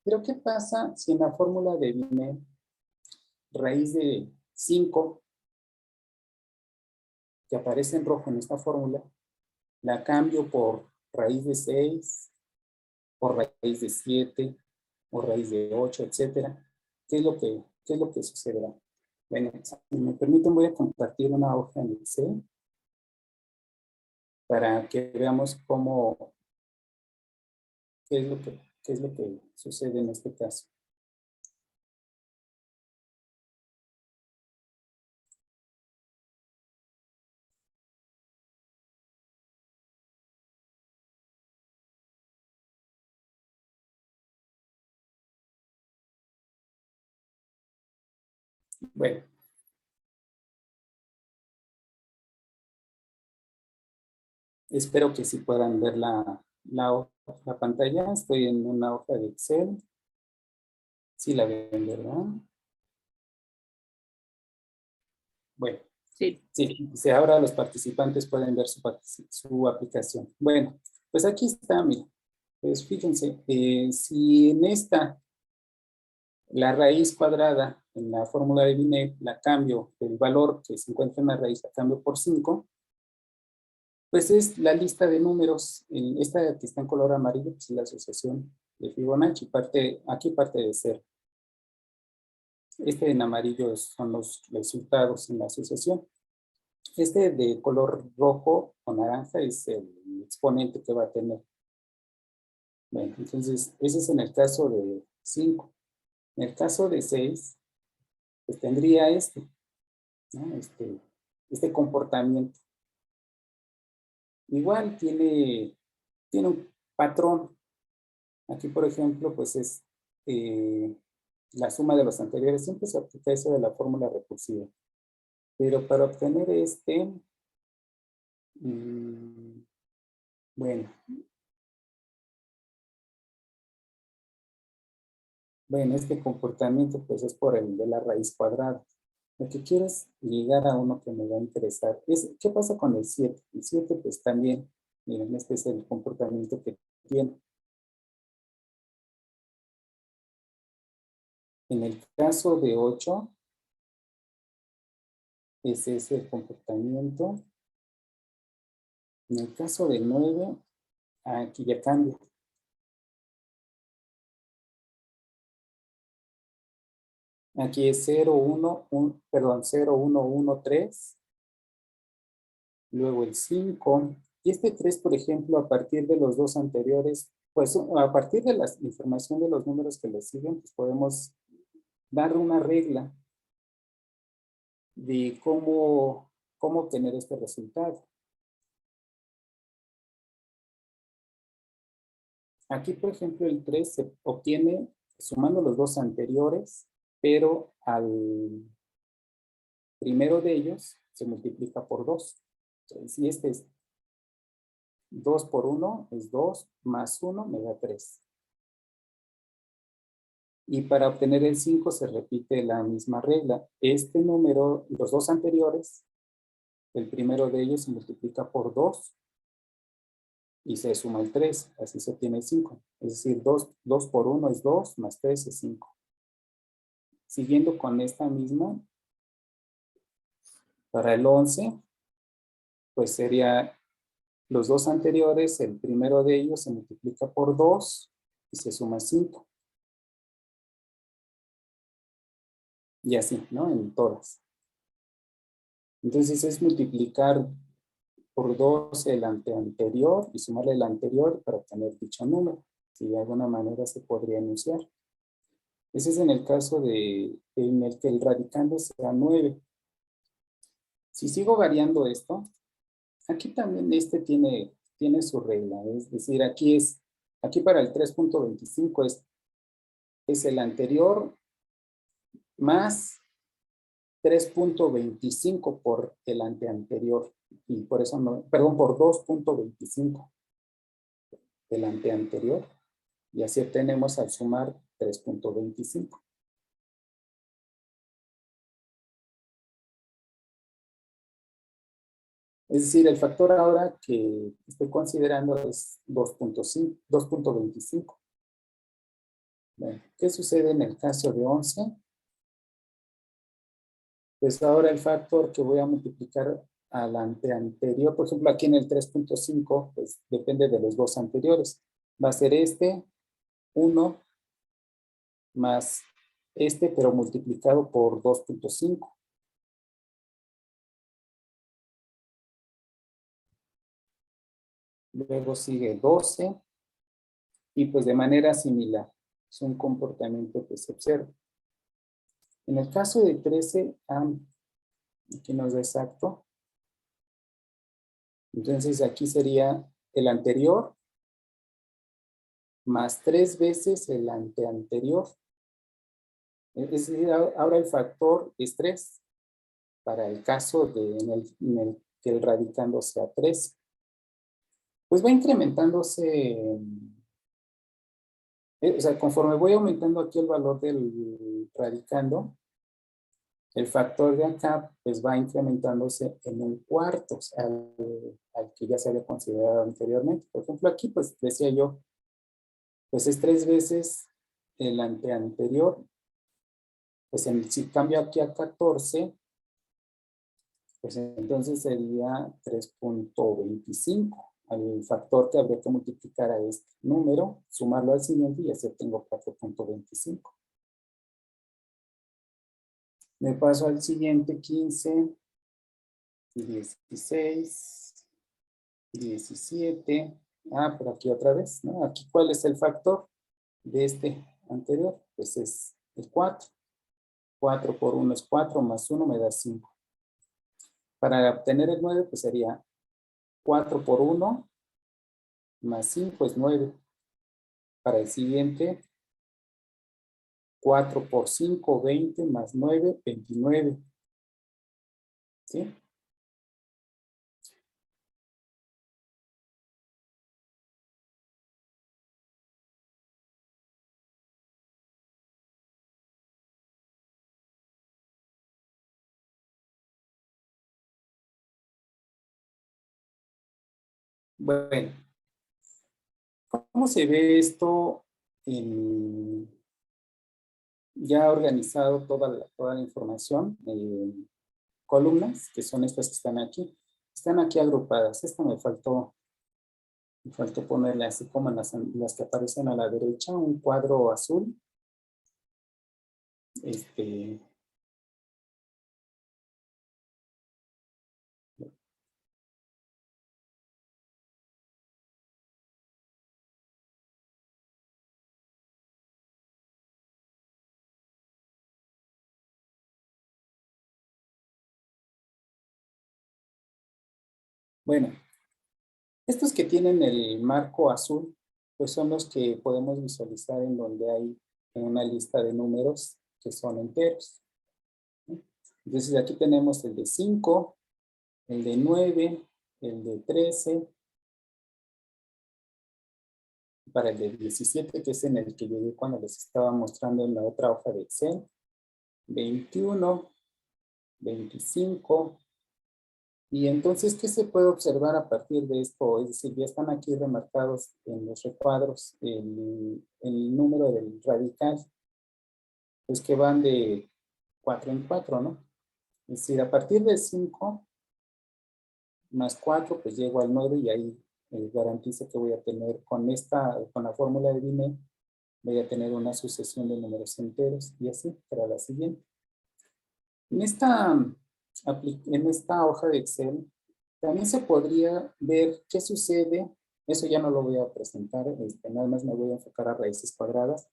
Pero ¿qué pasa si en la fórmula de Binet raíz de 5, que aparece en rojo en esta fórmula, la cambio por raíz de 6, por raíz de 7, o raíz de 8, etcétera? ¿Qué es lo que sucederá? Bueno, si me permiten, voy a compartir una hoja en Excel para que veamos qué es lo que sucede en este caso. Bueno. Espero que sí puedan ver la pantalla. Estoy en una hoja de Excel. Sí la ven, ¿verdad? Bueno. Sí. Sí, ahora los participantes pueden ver su aplicación. Bueno, pues aquí está, miren. Pues fíjense, si en esta, la raíz cuadrada, en la fórmula de Binet, la cambio, el valor que se encuentra en la raíz, la cambio por 5, pues es la lista de números. Esta que está en color amarillo, pues es la asociación de Fibonacci, aquí parte de 0. Este en amarillo son los resultados en la asociación. Este de color rojo o naranja es el exponente que va a tener. Bueno, entonces, ese es en el caso de 5. En el caso de 6, pues tendría ¿no? Este comportamiento. Igual tiene un patrón. Aquí, por ejemplo, pues es la suma de los anteriores. Siempre se aplica eso de la fórmula recursiva. Pero para obtener este, bueno, este comportamiento pues es por el de la raíz cuadrada. Lo que quiero es llegar a uno que me va a interesar. ¿Qué pasa con el 7? El 7 pues también, miren, este es el comportamiento que tiene. En el caso de 8, ese es el comportamiento. En el caso de 9, aquí ya cambia. Aquí es 0, 1, 1, 3. Luego el 5. Y este 3, por ejemplo, a partir de los dos anteriores, pues a partir de la información de los números que le siguen, pues podemos dar una regla de cómo obtener este resultado. Aquí, por ejemplo, el 3 se obtiene sumando los dos anteriores, pero al primero de ellos se multiplica por 2. Entonces, si este es 2 por 1 es 2, más 1 me da 3. Y para obtener el 5 se repite la misma regla. Este número, los dos anteriores, el primero de ellos se multiplica por 2 y se suma el 3. Así se obtiene el 5. Es decir, 2 por 1 es 2, más 3 es 5. Siguiendo con esta misma, para el 11, pues sería los dos anteriores, el primero de ellos se multiplica por 2 y se suma 5. Y así, ¿no? En todas. Entonces es multiplicar por 2 el anterior y sumarle el anterior para obtener dicho número. Si de alguna manera se podría enunciar. Ese es en el caso en el que el radicando sea 9. Si sigo variando esto, aquí también este tiene su regla. Es decir, aquí para el 3.25 es el anterior más 3.25 por el anteanterior. Y por eso no, perdón, por 2.25 el anteanterior. Y así obtenemos al sumar 3.25. Es decir, el factor ahora que estoy considerando es 2.25. Bueno, ¿qué sucede en el caso de 11? Pues ahora el factor que voy a multiplicar al anterior, por ejemplo, aquí en el 3.5, pues depende de los dos anteriores. Va a ser este, 1, más este, pero multiplicado por 2.5. Luego sigue 12. Y pues de manera similar. Es un comportamiento que se observa. En el caso de 13, aquí nos da exacto. Entonces aquí sería el anterior más 3 veces el anteanterior. Es decir, ahora el factor es 3 para el caso en el que el radicando sea 3. Pues va incrementándose, o sea, conforme voy aumentando aquí el valor del radicando, el factor de acá pues va incrementándose en un cuarto, o sea, al que ya se había considerado anteriormente. Por ejemplo, aquí pues decía yo, pues es 3 veces el anterior. Pues si cambio aquí a 14, pues entonces sería 3.25. Al factor que habría que multiplicar a este número, sumarlo al siguiente y así tengo 4.25. Me paso al siguiente, 15, 16, 17. Pero aquí otra vez, ¿no? Aquí, ¿cuál es el factor de este anterior? Pues es el 4. 4 por 1 es 4, más 1 me da 5. Para obtener el 9, pues sería 4 por 1 más 5 es 9. Para el siguiente, 4 por 5, 20, más 9, 29. ¿Sí? Bueno, ¿cómo se ve esto ya organizado toda la información? Columnas, que son estas que están aquí. Están aquí agrupadas. Esta me faltó ponerle así como las que aparecen a la derecha, un cuadro azul. Bueno, estos que tienen el marco azul, pues son los que podemos visualizar en donde hay una lista de números que son enteros. Entonces aquí tenemos el de 5, el de 9, el de 13, para el de 17, que es en el que llegué cuando les estaba mostrando en la otra hoja de Excel, 21, 25, y entonces, ¿qué se puede observar a partir de esto? Es decir, ya están aquí remarcados en los recuadros el número del radical, pues que van de 4 en 4, ¿no? Es decir, a partir de 5 más 4, pues llego al 9 y ahí garantizo que voy a tener con la fórmula de Binet, voy a tener una sucesión de números enteros y así para la siguiente. En esta hoja de Excel también se podría ver qué sucede. Eso ya no lo voy a presentar, nada más me voy a enfocar a raíces cuadradas.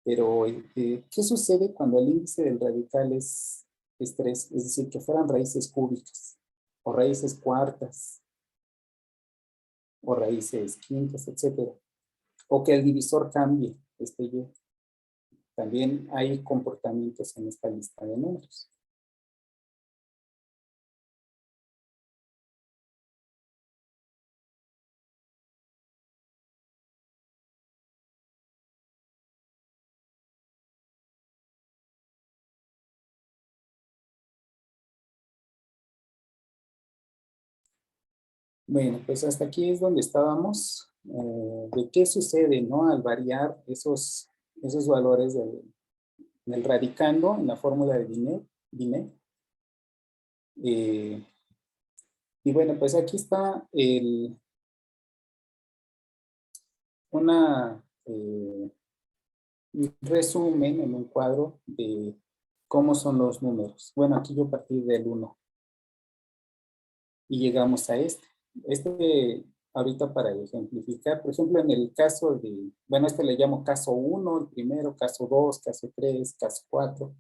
Pero, ¿qué sucede cuando el índice del radical es 3? Es decir, que fueran raíces cúbicas, o raíces cuartas, o raíces quintas, etcétera. O que el divisor cambie, Y. También hay comportamientos en esta lista de números. Bueno, pues hasta aquí es donde estábamos. De qué sucede, ¿no? Al variar esos valores del radicando en la fórmula de Binet. Y bueno, pues aquí está un resumen en un cuadro de cómo son los números. Bueno, aquí yo partí del 1 y llegamos a ahorita para ejemplificar, por ejemplo, en el caso bueno, le llamo caso 1, el primero, caso 2, caso 3, caso 4.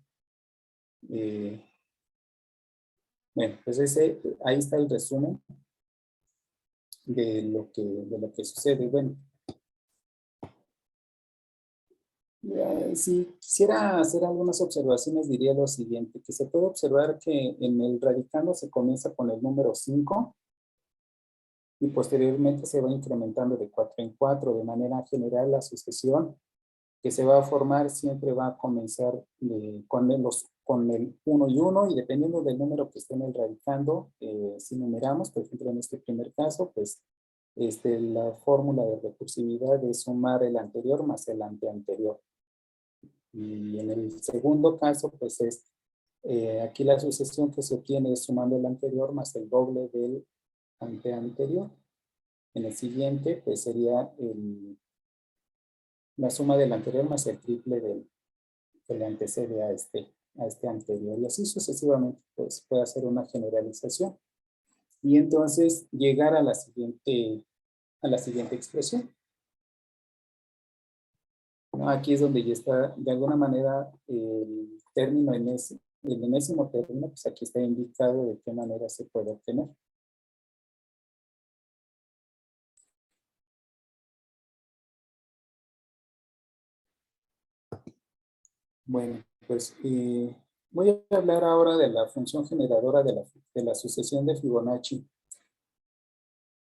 Bueno, pues ahí está el resumen de lo que sucede. Bueno, si quisiera hacer algunas observaciones, diría lo siguiente, que se puede observar que en el radicando se comienza con el número 5 y posteriormente se va incrementando de 4 en 4. De manera general, la sucesión que se va a formar siempre va a comenzar con el 1 y 1, y dependiendo del número que esté en el radicando, si numeramos, por ejemplo, en este primer caso, pues la fórmula de recursividad es sumar el anterior más el anteanterior. Y en el segundo caso, pues aquí la sucesión que se obtiene es sumando el anterior más el doble del anteanterior. En el siguiente, pues sería la suma del anterior más el triple que le antecede a este anterior. Y así sucesivamente, pues puede hacer una generalización. Y entonces llegar a la siguiente expresión. ¿No? Aquí es donde ya está, de alguna manera, el término el enésimo término, pues aquí está indicado de qué manera se puede obtener. Bueno, pues voy a hablar ahora de la función generadora de la sucesión de Fibonacci.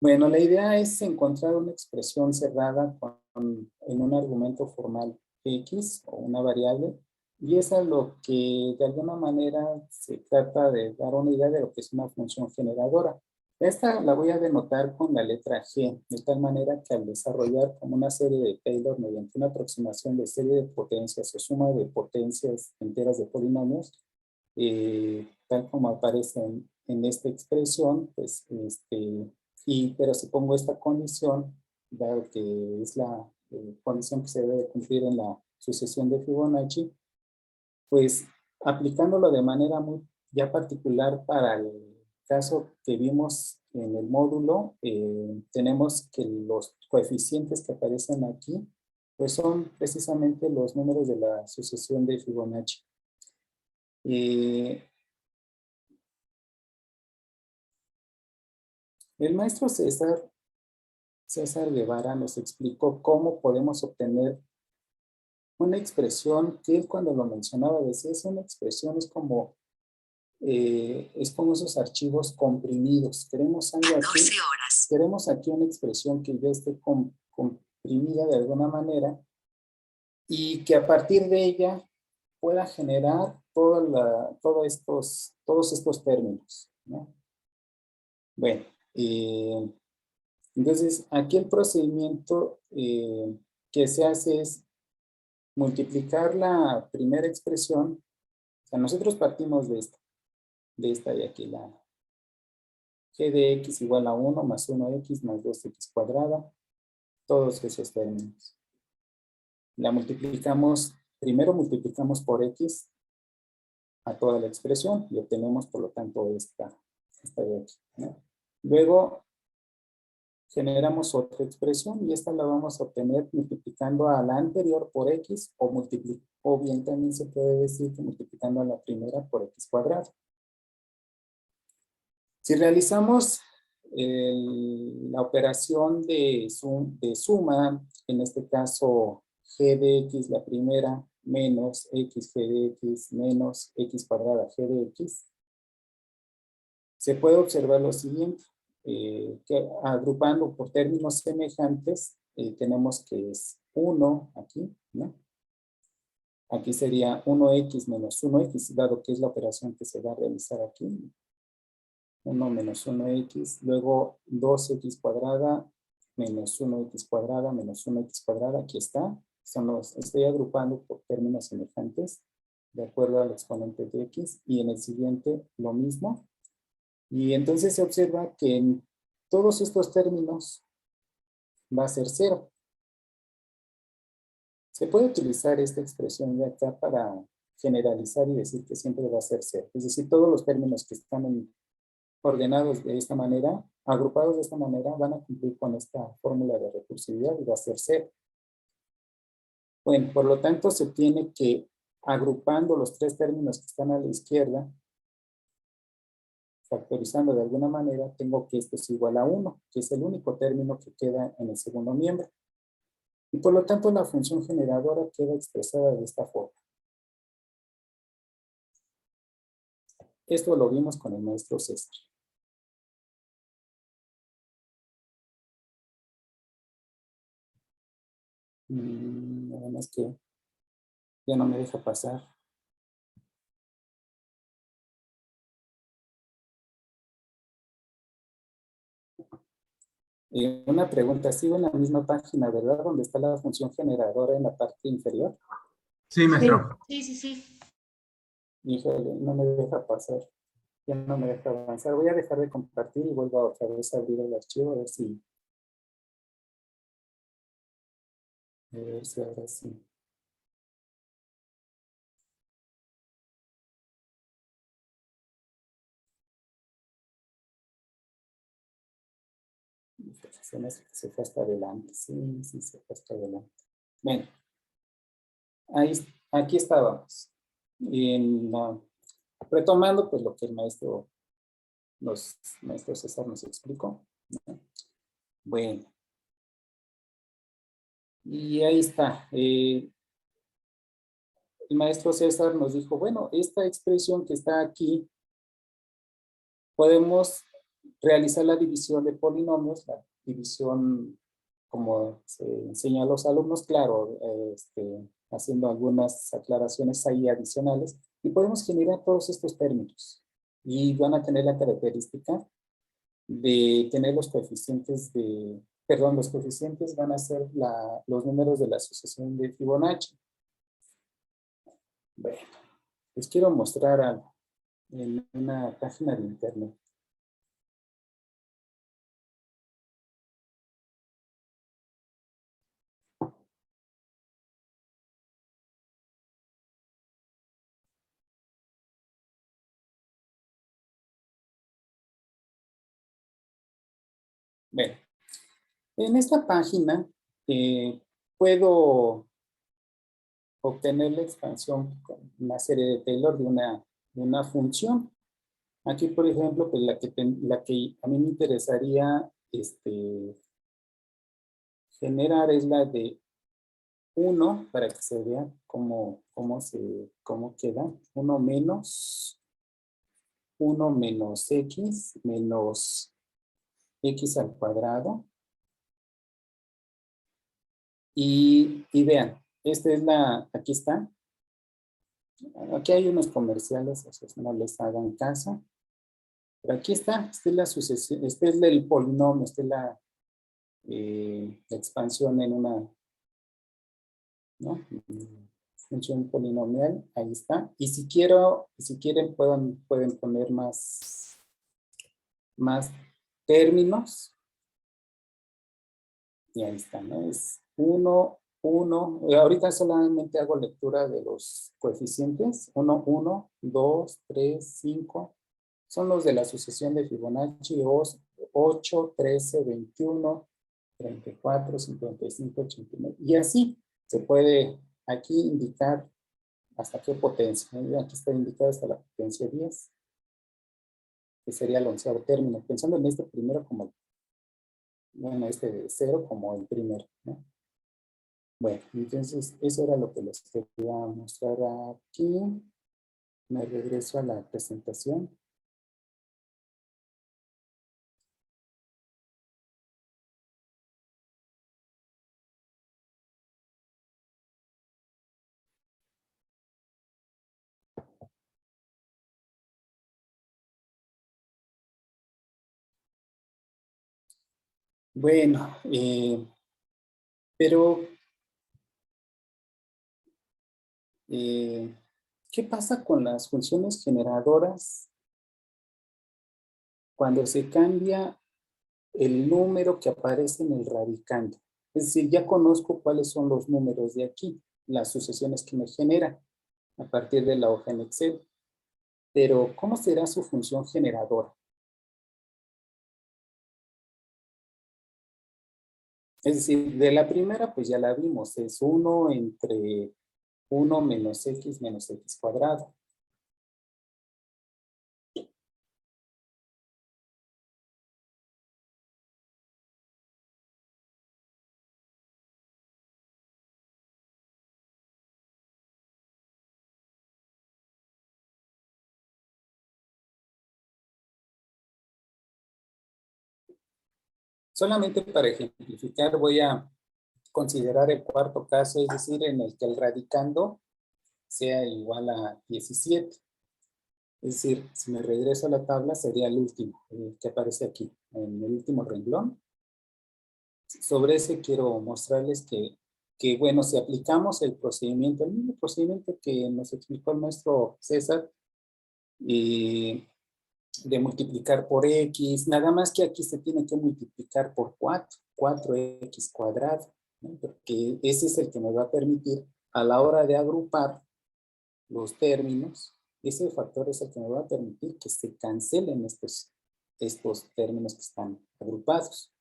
Bueno, la idea es encontrar una expresión cerrada en un argumento formal X o una variable, y es a lo que de alguna manera se trata de dar una idea de lo que es una función generadora. Esta la voy a denotar con la letra G, de tal manera que al desarrollar como una serie de Taylor mediante una aproximación de serie de potencias o suma de potencias enteras de polinomios, tal como aparece en esta expresión, pues pero si pongo esta condición, dado que es la condición que se debe cumplir en la sucesión de Fibonacci, pues aplicándolo de manera muy ya particular para el caso que vimos en el módulo, tenemos que los coeficientes que aparecen aquí, pues son precisamente los números de la sucesión de Fibonacci. El maestro César Guevara nos explicó cómo podemos obtener una expresión que él cuando lo mencionaba decía, es una expresión, es como esos archivos comprimidos. Queremos algo aquí, queremos aquí una expresión que ya esté comprimida de alguna manera y que a partir de ella pueda generar todos estos términos, ¿no? Bueno, entonces aquí el procedimiento que se hace es multiplicar la primera expresión. O sea, nosotros partimos de esta de aquí, la g de x igual a 1 más 1x más 2x cuadrada, todos esos términos. La multiplicamos, primero multiplicamos por x a toda la expresión y obtenemos, por lo tanto, esta de aquí, ¿no? Luego generamos otra expresión y esta la vamos a obtener multiplicando a la anterior por x o bien también se puede decir que multiplicando a la primera por x cuadrado. Si realizamos la operación de suma, en este caso g de x la primera menos x g de x menos x cuadrada g de x, se puede observar lo siguiente, que agrupando por términos semejantes, tenemos que es 1 aquí, ¿no? Aquí sería 1x menos 1x, dado que es la operación que se va a realizar aquí. 1 menos 1x, luego 2x cuadrada menos 1x cuadrada menos 1x cuadrada, aquí está. Estoy agrupando por términos semejantes de acuerdo al exponente de x, y en el siguiente lo mismo. Y entonces se observa que en todos estos términos va a ser 0. Se puede utilizar esta expresión de acá para generalizar y decir que siempre va a ser 0. Es decir, todos los términos que están ordenados de esta manera, agrupados de esta manera, van a cumplir con esta fórmula de recursividad y va a ser 0. Bueno, por lo tanto, se tiene que, agrupando los tres términos que están a la izquierda, factorizando de alguna manera, tengo que esto es igual a 1, que es el único término que queda en el segundo miembro. Y por lo tanto, la función generadora queda expresada de esta forma. Esto lo vimos con el maestro César. Nada más que ya no me deja pasar. Una pregunta, sigo en la misma página, ¿verdad? Donde está la función generadora en la parte inferior. Sí, maestro. Sí. Híjole, no me deja pasar. Ya no me deja avanzar. Voy a dejar de compartir y vuelvo a otra vez a abrir el archivo a ver si ahora sí. Se fue hasta adelante. Sí, se fue hasta adelante. Bueno, aquí estábamos. Retomando pues lo que el maestro César nos explicó, ¿no? Bueno, y ahí está. el maestro César nos dijo, bueno, esta expresión que está aquí, podemos realizar la división de polinomios, la división como se enseña a los alumnos, claro, haciendo algunas aclaraciones ahí adicionales, y podemos generar todos estos términos. Y van a tener la característica de tener los coeficientes de, perdón, los coeficientes van a ser los números de la asociación de Fibonacci. Bueno, les quiero mostrar algo en una página de internet. Bueno, en esta página puedo obtener la expansión con una serie de Taylor de una función. Aquí, por ejemplo, pues la que a mí me interesaría generar es la de 1, para que se vea cómo queda. 1 menos x menos x al cuadrado. Y vean, esta es aquí está. Aquí hay unos comerciales, o sea, no les hagan caso. Pero aquí está, esta es la sucesión, este es el polinomio, esta es la expansión en una, ¿no? Función polinomial, ahí está. Y si quieren, pueden poner más términos. Y ahí está, ¿no? Es 1, 1. Ahorita solamente hago lectura de los coeficientes. 1, 1, 2, 3, 5. Son los de la sucesión de Fibonacci. 8, 13, 21, 34, 55, 89. Y así se puede aquí indicar hasta qué potencia. Aquí está indicado hasta la potencia 10, que sería el 11º término. Pensando en este primero como, bueno, este de 0 como el primero, ¿no? Bueno, entonces eso era lo que les quería mostrar aquí. Me regreso a la presentación. Bueno, pero ¿qué pasa con las funciones generadoras cuando se cambia el número que aparece en el radicando? Es decir, ya conozco cuáles son los números de aquí, las sucesiones que me genera a partir de la hoja en Excel. Pero, ¿cómo será su función generadora? Es decir, de la primera, pues ya la vimos, es 1 entre 1 menos x cuadrado. Solamente para ejemplificar, voy a considerar el cuarto caso, es decir, en el que el radicando sea igual a 17. Es decir, si me regreso a la tabla, sería el último, el que aparece aquí, en el último renglón. Sobre ese quiero mostrarles bueno, si aplicamos el mismo procedimiento que nos explicó el maestro César, de multiplicar por x, nada más que aquí se tiene que multiplicar por 4x cuadrado, ¿no? Porque ese es el que nos va a permitir a la hora de agrupar los términos, ese factor es el que me va a permitir que se cancelen estos términos que están agrupados.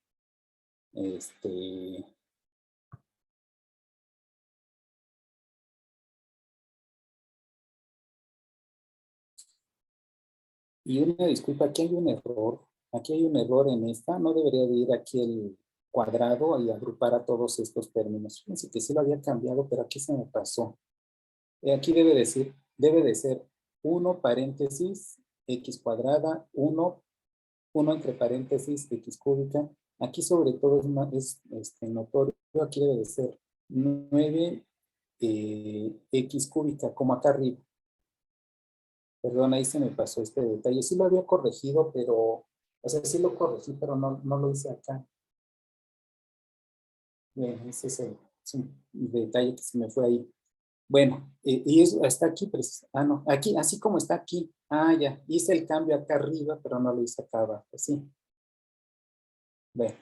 Y una disculpa, aquí hay un error en esta, no debería de ir aquí el cuadrado y agrupar a todos estos términos. Fíjense que sí lo había cambiado, pero aquí se me pasó. Aquí debe de ser 1 paréntesis x cuadrada, 1 entre paréntesis x cúbica. Aquí sobre todo es notorio, aquí debe de ser 9 x cúbica, como acá arriba. Perdón, ahí se me pasó este detalle. Sí lo había corregido, pero, o sea, sí lo corregí, pero no lo hice acá. Bien, ese es un detalle que se me fue ahí. Bueno, y eso está aquí, pero, no, aquí, así como está aquí. Ya, hice el cambio acá arriba, pero no lo hice acá abajo, sí. Bueno,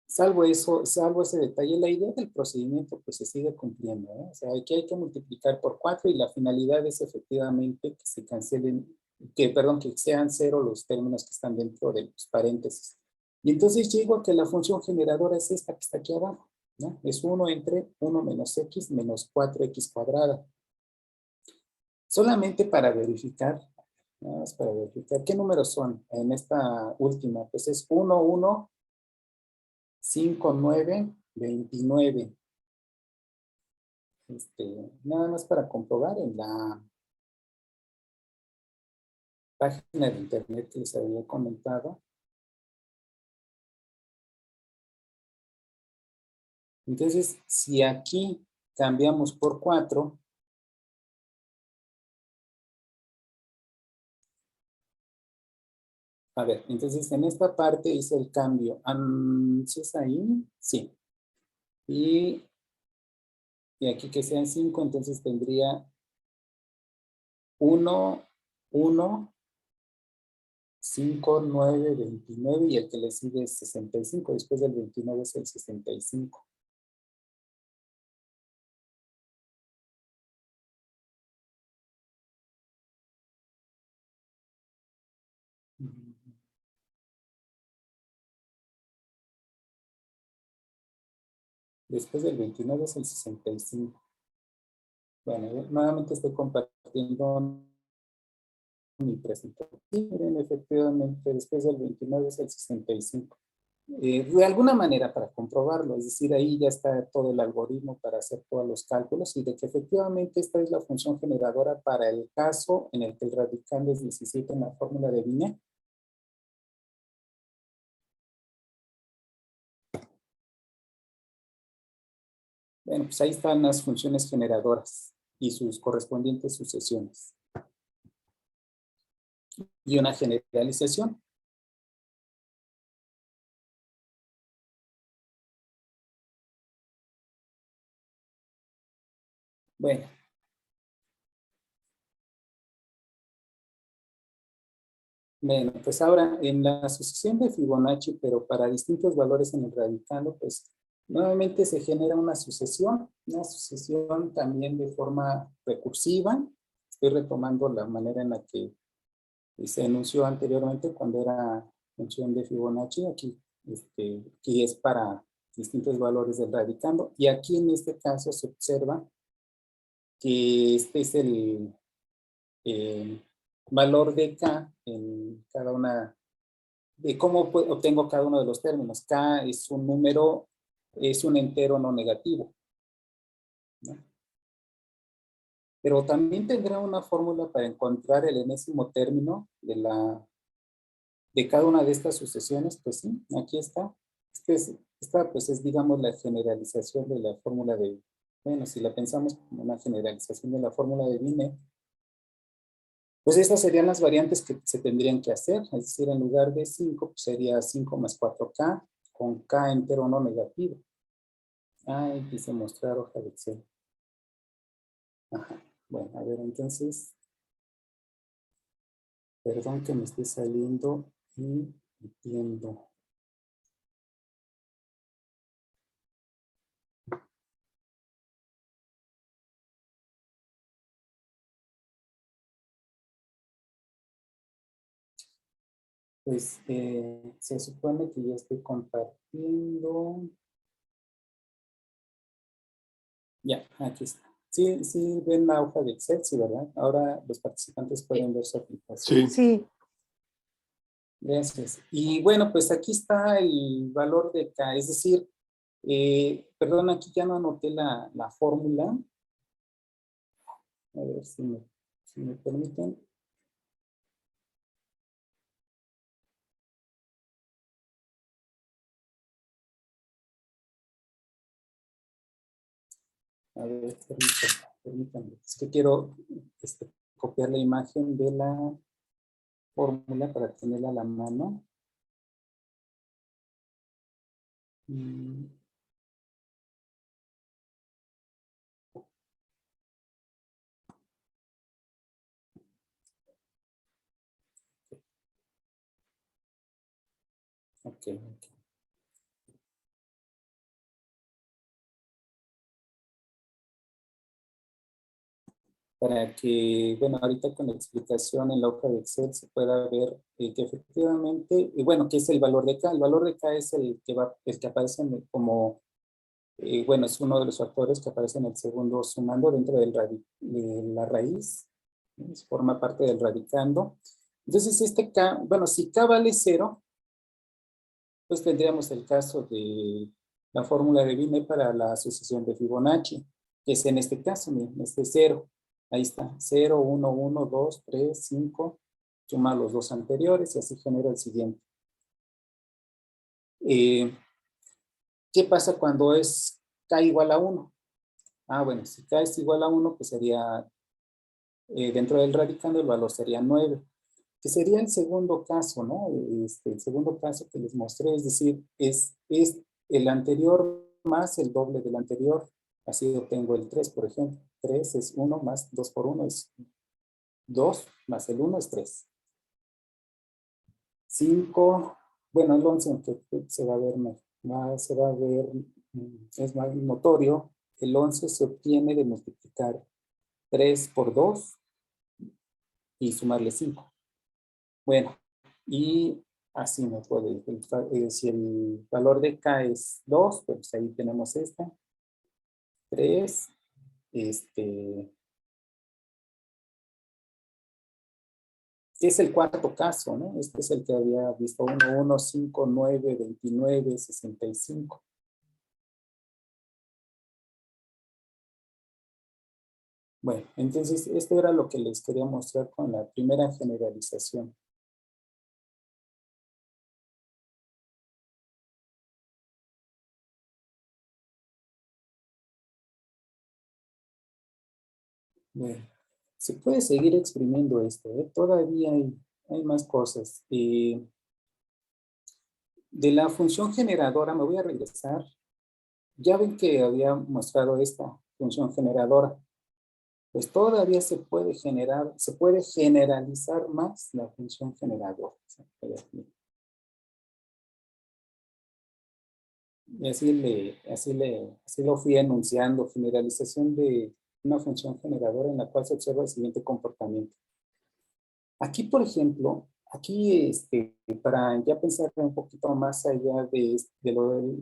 salvo eso, salvo ese detalle, la idea del procedimiento pues se sigue cumpliendo, ¿eh? O sea, aquí hay que multiplicar por 4 y la finalidad es efectivamente que se cancelen, perdón, que sean 0 los términos que están dentro de los paréntesis. Y entonces llego a que la función generadora es esta que está aquí abajo, ¿no? Es 1 entre 1 menos x menos 4x cuadrada. Solamente para verificar, nada más para verificar, ¿qué números son en esta última? Pues es 1, 1, 5, 9, 29. Nada más para comprobar en la página de internet que les había comentado. Entonces, si aquí cambiamos por 4, a ver, entonces en esta parte hice el cambio. ¿Sí es ahí? Sí. Y aquí que sean 5, entonces tendría 1, 1, 5, 9, 29 y el que le sigue es 65. Después del 29 es el 65. Después del 29 es el 65. Bueno, yo nuevamente estoy compartiendo mi presentación. Sí, miren, efectivamente, después del 29 es el 65. De alguna manera para comprobarlo, es decir, ahí ya está todo el algoritmo para hacer todos los cálculos y de que efectivamente esta es la función generadora para el caso en el que el radical es 17 en la fórmula de Binet. Bueno, pues ahí están las funciones generadoras y sus correspondientes sucesiones. Y una generalización. Bueno. Bueno, pues ahora en la sucesión de Fibonacci, pero para distintos valores en el radicando, pues nuevamente se genera una sucesión también de forma recursiva. Estoy retomando la manera en la que se enunció anteriormente cuando era función de Fibonacci. Aquí es para distintos valores del radicando. Y aquí en este caso se observa que este es el valor de K en cada una, de cómo obtengo cada uno de los términos. K es un número, es un entero no negativo, ¿no? Pero también tendrá una fórmula para encontrar el enésimo término de cada una de estas sucesiones. Pues sí, aquí está. Esta pues es, digamos, la generalización de la fórmula de, bueno, si la pensamos como una generalización de la fórmula de Binet, pues estas serían las variantes que se tendrían que hacer. Es decir, en lugar de 5, pues sería 5 más 4K con K entero no negativo. Quise mostrar hoja de Excel. Ajá. Bueno, a ver, entonces, perdón que me esté saliendo y entiendo. Pues se supone que ya estoy compartiendo. Ya, aquí está. Sí, sí, ven la hoja de Excel, sí, ¿verdad? Ahora los participantes pueden ver su aplicación. Sí. Gracias. Y bueno, pues aquí está el valor de K, es decir, perdón, aquí ya no anoté la fórmula. A ver si me permiten. A ver, permítanme. Es que quiero copiar la imagen de la fórmula para tenerla a la mano. Ok. Para que, bueno, ahorita con la explicación en la hoja de Excel se pueda ver que efectivamente, bueno, ¿qué es el valor de K? El valor de K es el que aparece como, bueno, es uno de los factores que aparece en el segundo sumando dentro de la raíz, ¿no? Forma parte del radicando. Entonces, este K, bueno, si K vale 0, pues tendríamos el caso de la fórmula de Wiener para la asociación de Fibonacci, que es en este caso, miren, este 0. Ahí está, 0, 1, 1, 2, 3, 5, suma los dos anteriores y así genera el siguiente. ¿Qué pasa cuando es K igual a 1? Ah, bueno, si K es igual a 1, pues sería, dentro del radicando el valor sería 9, que sería el segundo caso, ¿no? El segundo caso que les mostré, es decir, es el anterior más el doble del anterior. Así obtengo el 3, por ejemplo. 3 es 1 más 2 por 1 es 2, más el 1 es 3. 5, bueno, el 11, aunque se va a ver más, es más notorio. El 11 se obtiene de multiplicar 3 por 2 y sumarle 5. Bueno, y así me puede, si el valor de K es 2, pues ahí tenemos esta. 3, es el cuarto caso, ¿no? Este es el que había visto 1, 1, 5, 9, 29, 65. Bueno, entonces esto era lo que les quería mostrar con la primera generalización. Bueno, se puede seguir exprimiendo esto, ¿eh? Todavía hay más cosas. De la función generadora me voy a regresar. Ya ven que había mostrado esta función generadora. Pues todavía se puede generalizar más la función generadora. Y así lo fui enunciando, generalización de una función generadora en la cual se observa el siguiente comportamiento. Aquí, por ejemplo, para ya pensar un poquito más allá de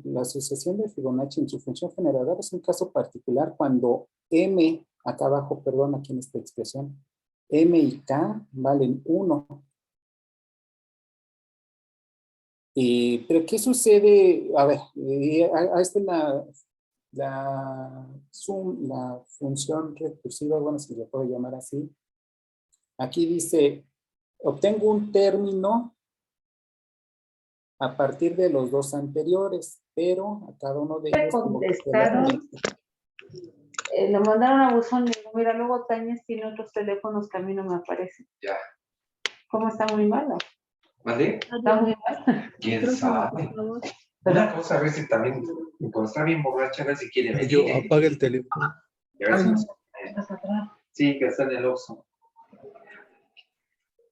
la asociación de Fibonacci en su función generadora, es un caso particular cuando M, acá abajo, perdón, aquí en esta expresión, M y K valen 1. Pero ¿qué sucede? A ver, esta es la función recursiva, bueno, si le puedo llamar así. Aquí dice, obtengo un término a partir de los dos anteriores, pero a cada uno de ellos... Contestaron, lo mandaron a buzón y digo, mira, luego Tañez tiene otros teléfonos que a mí no me aparecen. Ya. ¿Cómo está muy malo? ¿Vale? Está muy mal. ¿Quién sabe? Una cosa, a ver si también, cuando está bien borracha, a ver si quiere venir. Yo apague el teléfono. Y a ver si nos... Sí, que está en el Oxxo.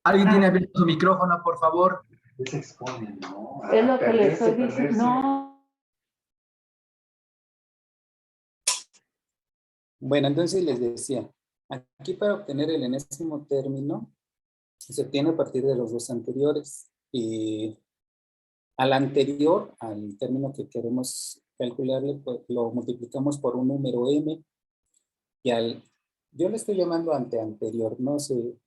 ¿Alguien tiene abierto su micrófono, por favor? Se expone, ¿no? Es lo que le estoy diciendo. No. Bueno, entonces les decía, aquí para obtener el enésimo término, se obtiene a partir de los dos anteriores. Al anterior, al término que queremos calcularle, pues lo multiplicamos por un número m, y yo le estoy llamando anterior, no sé,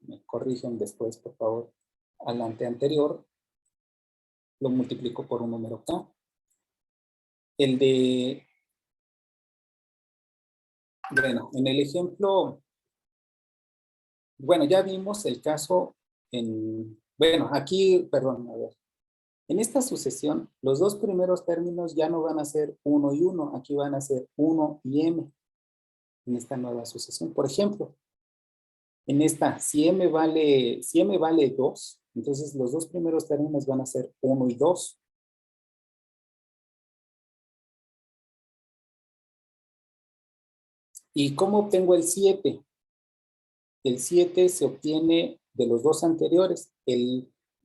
me corrigen después, por favor. Al anterior lo multiplico por un número k. El de Bueno, en el ejemplo, bueno, ya vimos el caso bueno, aquí, perdón, a ver. En esta sucesión, los dos primeros términos ya no van a ser 1 y 1, aquí van a ser 1 y m en esta nueva sucesión. Por ejemplo, en esta, si m vale 2, entonces los dos primeros términos van a ser 1 y 2. ¿Y cómo obtengo el 7? El 7 se obtiene de los dos anteriores,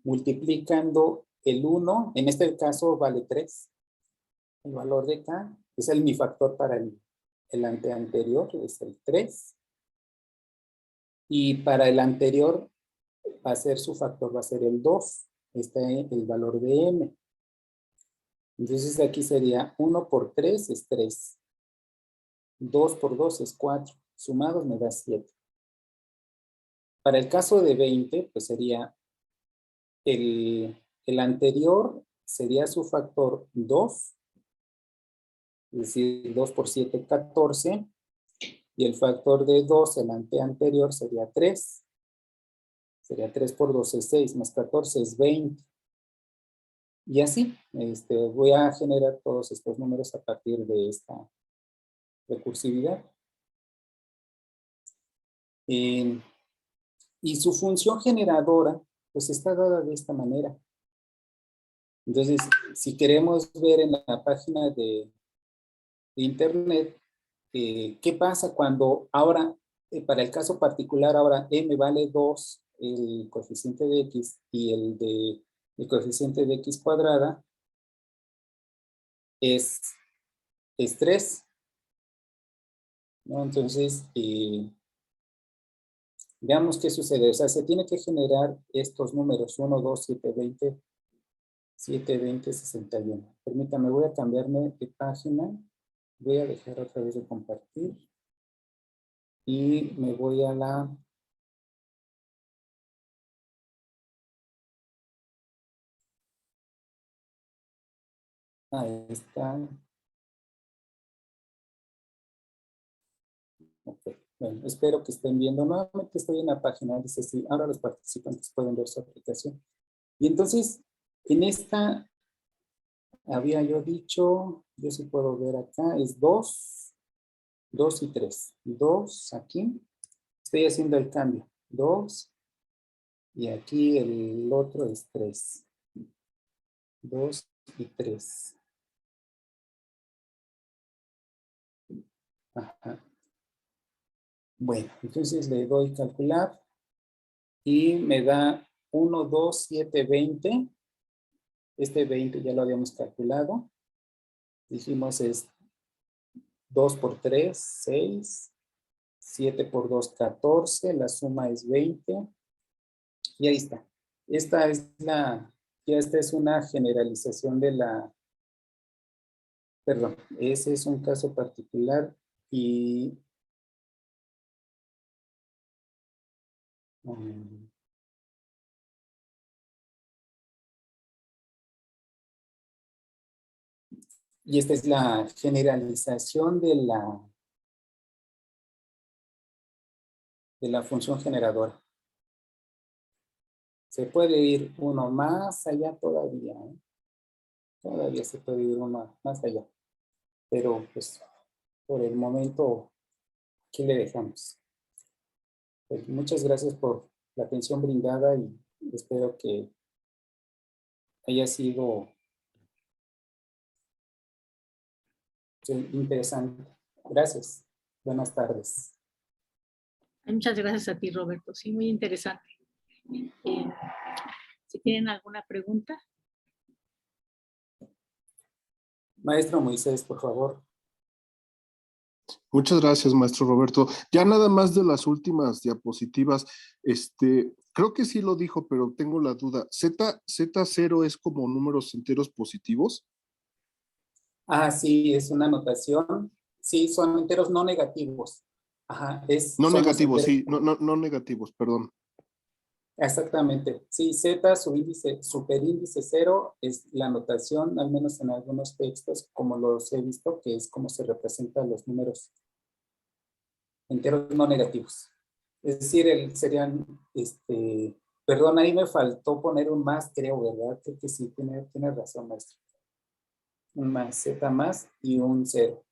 multiplicando el 1, en este caso vale 3. El valor de k es mi factor para el anterior, es el 3. Y para el anterior va a ser su factor, va a ser el 2. Este es el valor de m. Entonces aquí sería 1 por 3 es 3. 2 por 2 es 4. Sumados me da 7. Para el caso de 20, pues sería el anterior sería su factor 2. Es decir, 2 por 7, 14. Y el factor de 2, el anterior, sería 3. Sería 3 por 2 es 6, más 14 es 20. Y así, voy a generar todos estos números a partir de esta recursividad. Y su función generadora, pues está dada de esta manera. Entonces, si queremos ver en la página de internet, ¿qué pasa cuando ahora, para el caso particular, ahora m vale 2, el coeficiente de x, y el coeficiente de x cuadrada es 3, ¿no? Entonces, veamos qué sucede. O sea, se tiene que generar estos números 1, 2, 7, 20, 7, 20, 61. Permítame, voy a cambiarme de página. Voy a dejar otra vez de compartir. Y me voy a la... Ahí está. Ok. Bueno, espero que estén viendo. Nuevamente estoy en la página. Dice sí, ahora los participantes pueden ver su aplicación. Y entonces, en esta, había yo dicho, yo sí puedo ver acá, es 2, 2 y 3. 2 aquí. Estoy haciendo el cambio. 2. Y aquí el otro es 3. 2 y 3. Ajá. Bueno, entonces le doy calcular y me da 1, 2, 7, 20. Este 20 ya lo habíamos calculado. Dijimos es 2 por 3, 6. 7 por 2, 14. La suma es 20. Y ahí está. Esta es una generalización de perdón, ese es un caso particular y esta es la generalización de la función generadora. Se puede ir uno más allá todavía, ¿eh? Todavía se puede ir uno más allá. Pero pues por el momento aquí le dejamos. Pues, muchas gracias por la atención brindada y espero que haya sido interesante. Gracias. Buenas tardes. Muchas gracias a ti, Roberto. Sí, muy interesante. Si tienen alguna pregunta. Maestro Moisés, por favor. Muchas gracias, maestro Roberto. Ya nada más de las últimas diapositivas, creo que sí lo dijo, pero tengo la duda. ¿Z0 es como números enteros positivos? Ah, sí, es una notación. Sí, son enteros no negativos. Ajá, No son los negativos, enteros. sí, no negativos, perdón. Exactamente. Sí, Z, superíndice 0, es la notación, al menos en algunos textos, como los he visto, que es como se representan los números enteros no negativos. Es decir, serían, perdón, ahí me faltó poner un más, creo, ¿verdad? Creo que sí, tiene razón, maestro. Un más, z más y un 0.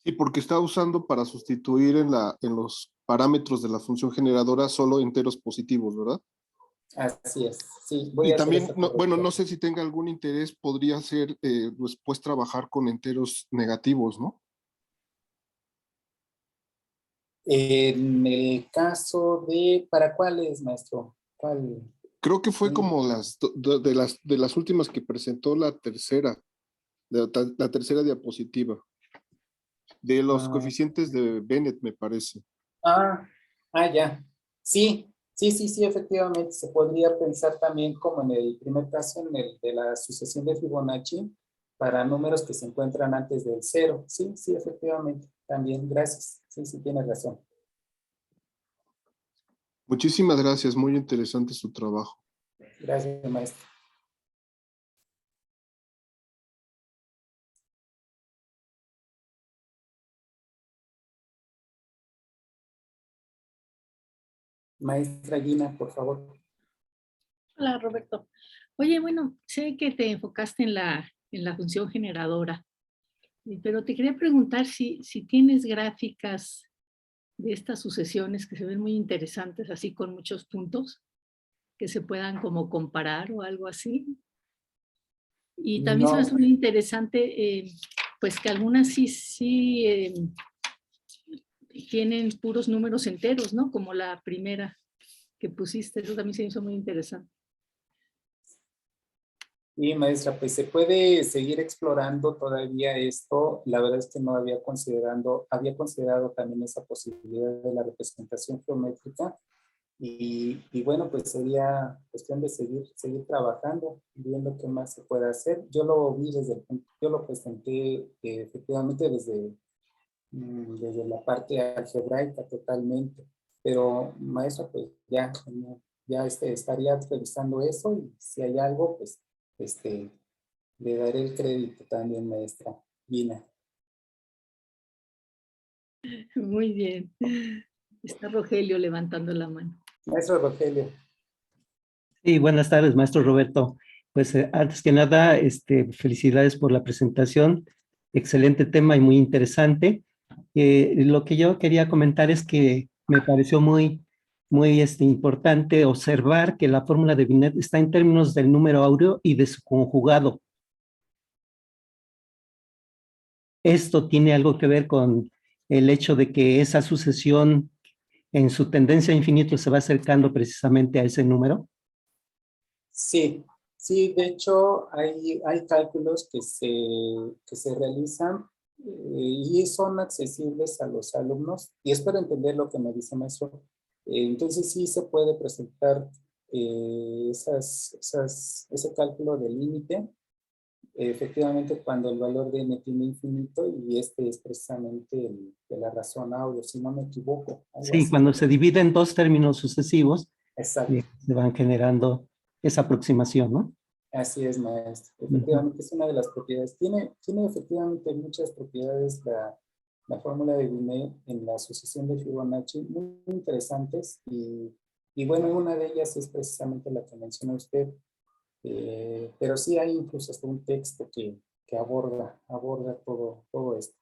Sí, porque está usando para sustituir en los parámetros de la función generadora solo enteros positivos, ¿verdad? Así es, sí. Voy Y a hacer también, esa bueno, no corrección. sé si tenga algún interés, podría ser después trabajar con enteros negativos, ¿no? En el caso de, ¿para cuál es, maestro? ¿Cuál? Creo que fue como de las últimas que presentó la tercera diapositiva, de los Ah, coeficientes de Bennett, me parece. Ya. Sí, sí, efectivamente. Se podría pensar también como en el primer caso, en el de la sucesión de Fibonacci, para números que se encuentran antes del 0. Sí, efectivamente. También, gracias. Sí, tiene razón. Muchísimas gracias, muy interesante su trabajo. Gracias, maestro. Maestra Gina, por favor. Hola, Roberto. Oye, bueno, sé que te enfocaste en la función generadora, pero te quería preguntar si tienes gráficas de estas sucesiones que se ven muy interesantes, así con muchos puntos, que se puedan como comparar o algo así. Y también se me hace No, muy interesante, pues que algunas sí tienen puros números enteros, ¿no? Como la primera que pusiste, eso también se me hizo muy interesante. y maestra, pues se puede seguir explorando todavía esto. La verdad es que no había considerado también esa posibilidad de la representación geométrica. Y bueno, pues sería cuestión de seguir trabajando, viendo qué más se puede hacer. Yo lo vi yo lo presenté efectivamente desde la parte algebraica totalmente. Pero maestra, pues ya estaría revisando eso y si hay algo, pues le daré el crédito también, maestra Gina. Muy bien. Está Rogelio levantando la mano. Maestro Rogelio. Sí, buenas tardes, maestro Roberto. Pues antes que nada, felicidades por la presentación. Excelente tema y muy interesante. Lo que yo quería comentar es que me pareció muy importante observar que la fórmula de Binet está en términos del número áureo y de su conjugado. Esto tiene algo que ver con el hecho de que esa sucesión en su tendencia a infinito se va acercando precisamente a ese número. Sí, de hecho hay cálculos que se realizan y son accesibles a los alumnos y espero entender lo que me dice maestro. Entonces sí se puede presentar ese cálculo de límite, efectivamente cuando el valor de n tiene infinito y este es precisamente el de la razón áureo, si no me equivoco, algo Sí, así. cuando se divide en dos términos sucesivos, Exacto. se van generando esa aproximación, ¿no? Así es, maestro. Ujú. Efectivamente, es una de las propiedades. Tiene efectivamente muchas propiedades la fórmula de Binet en la sucesión de Fibonacci, muy interesantes. Y bueno, una de ellas es precisamente la que menciona usted. Pero sí hay incluso hasta un texto que aborda todo esto.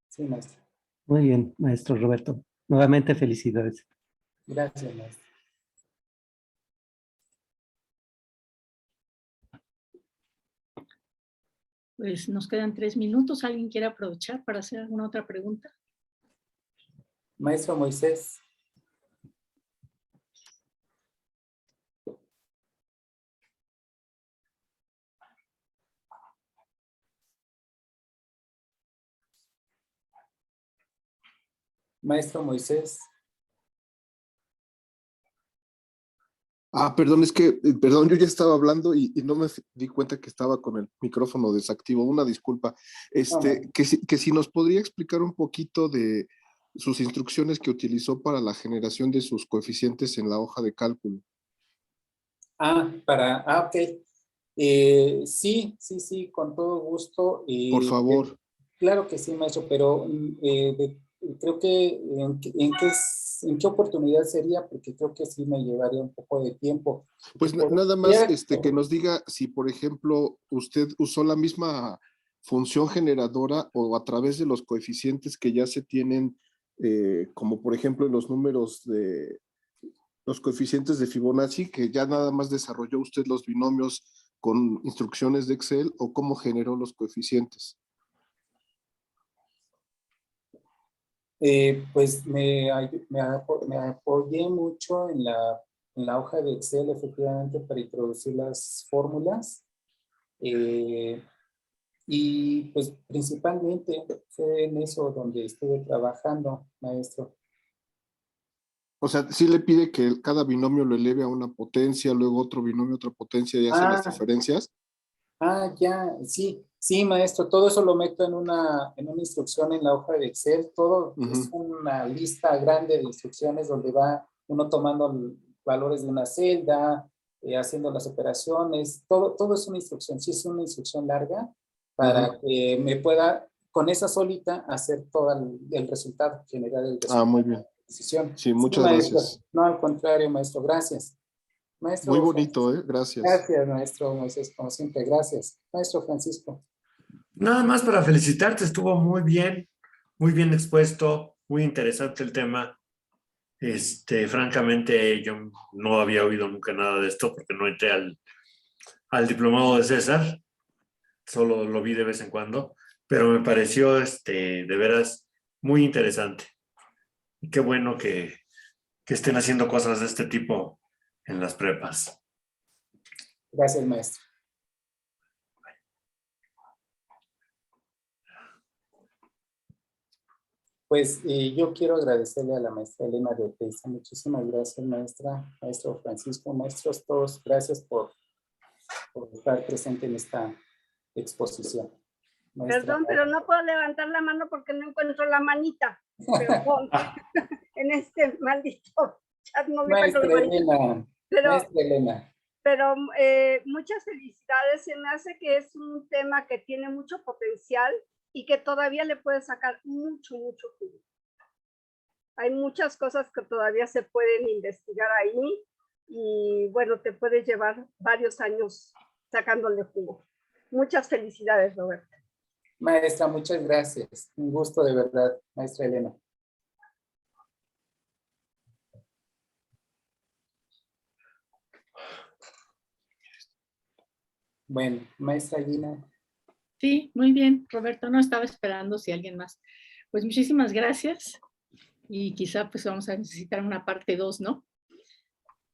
Sí, maestro. Muy bien, maestro Roberto. Nuevamente felicidades. Gracias, maestro. Pues nos quedan 3 minutos. ¿Alguien quiere aprovechar para hacer alguna otra pregunta? Maestro Moisés. Maestro Moisés. Perdón, perdón, yo ya estaba hablando y no me di cuenta que estaba con el micrófono desactivo. Una disculpa. No, Que si nos podría explicar un poquito de sus instrucciones que utilizó para la generación de sus coeficientes en la hoja de cálculo. ok. Sí, con todo gusto. Por favor. Claro que sí, maestro, pero creo que en qué oportunidad sería, porque creo que sí me llevaría un poco de tiempo. Pues nada más que nos diga si, por ejemplo, usted usó la misma función generadora o a través de los coeficientes que ya se tienen, como por ejemplo en los números de los coeficientes de Fibonacci, que ya nada más desarrolló usted los binomios con instrucciones de Excel, o cómo generó los coeficientes. Pues me apoyé mucho en la hoja de Excel, efectivamente, para introducir las fórmulas. Y pues principalmente fue en eso donde estuve trabajando, maestro. O sea, sí le pide que cada binomio lo eleve a una potencia, luego otro binomio a otra potencia y hace las diferencias. Ya, sí, maestro, todo eso lo meto en una instrucción en la hoja de Excel, todo es una lista grande de instrucciones donde va uno tomando valores de una celda, haciendo las operaciones, todo es una instrucción, sí es una instrucción larga para que me pueda, con esa solita, hacer todo el resultado, generar el resultado. Muy bien. Decisión. Sí, muchas gracias. No, al contrario, maestro, gracias. Maestro, muy bonito, gracias. Gracias, maestro Moisés, como siempre, gracias. Maestro Francisco. Nada más para felicitarte, estuvo muy bien expuesto, muy interesante el tema. Francamente, yo no había oído nunca nada de esto porque no entré al diplomado de César, solo lo vi de vez en cuando, pero me pareció de veras muy interesante. Y qué bueno que estén haciendo cosas de este tipo en las prepas. Gracias, maestro. Pues yo quiero agradecerle a la maestra Elena de Oteiza. Muchísimas gracias, maestra, maestro Francisco, maestros todos. Gracias por estar presente en esta exposición. Maestra, perdón, pero no puedo levantar la mano porque no encuentro la manita. Perdón. En este maldito chat no me encuentro la manita. Maestra Elena. Pero muchas felicidades. Se me hace que es un tema que tiene mucho potencial y que todavía le puede sacar mucho jugo. Hay muchas cosas que todavía se pueden investigar ahí y bueno, te puedes llevar varios años sacándole jugo. Muchas felicidades, Roberto. Maestra, muchas gracias. Un gusto de verdad, maestra Elena. Bueno, maestra Gina. Sí, muy bien, Roberto. No estaba esperando si alguien más. Pues muchísimas gracias. Y quizá pues vamos a necesitar una parte 2, ¿no?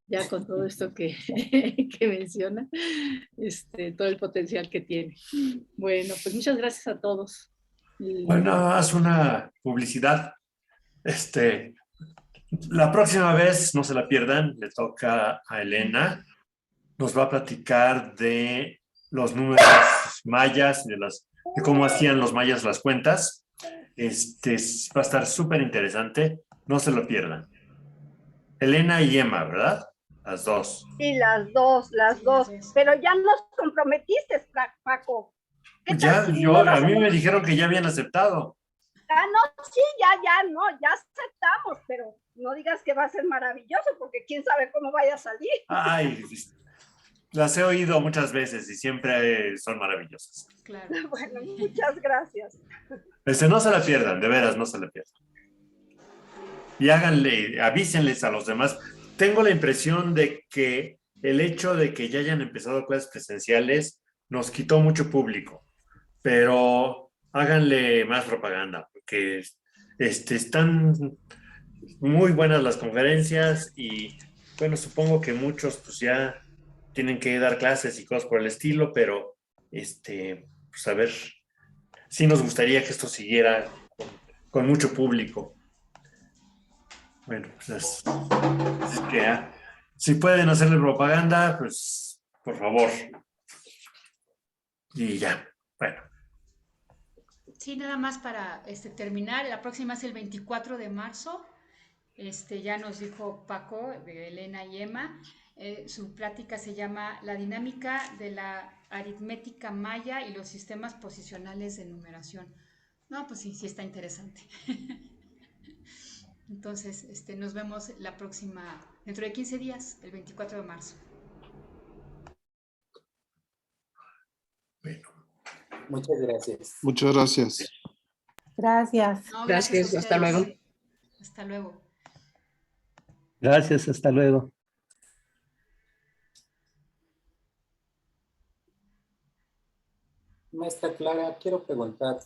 Ya con todo esto que menciona, todo el potencial que tiene. Bueno, pues muchas gracias a todos. Bueno, haz una publicidad. La próxima vez, no se la pierdan, le toca a Elena. Nos va a platicar de los números mayas, de cómo hacían los mayas las cuentas. Va a estar súper interesante. No se lo pierdan. Elena y Emma, ¿verdad? Las dos. Sí, las dos. Pero ya nos comprometiste, Paco. Ya, a mí me dijeron que ya habían aceptado. No, sí, ya aceptamos, pero no digas que va a ser maravilloso, porque quién sabe cómo vaya a salir. Ay, las he oído muchas veces y siempre son maravillosas. Claro. Bueno, muchas gracias. No se la pierdan, de veras, no se la pierdan. Y avísenles a los demás. Tengo la impresión de que el hecho de que ya hayan empezado clases presenciales nos quitó mucho público, pero háganle más propaganda, porque están muy buenas las conferencias y bueno, supongo que muchos pues ya tienen que dar clases y cosas por el estilo, pero pues a ver, sí nos gustaría que esto siguiera con mucho público. Bueno, pues es que si pueden hacerle propaganda, pues por favor. Y ya, bueno. Sí, nada más para terminar. La próxima es el 24 de marzo. Ya nos dijo Paco, Elena y Emma. Su plática se llama La dinámica de la aritmética maya y los sistemas posicionales de numeración. No, pues sí está interesante. Entonces, nos vemos la próxima, dentro de 15 días, el 24 de marzo. Bueno. Muchas gracias. Muchas gracias. Gracias. No, Gracias, a hasta ustedes. luego. Hasta luego. Gracias, hasta luego. Maestra Clara, quiero preguntar,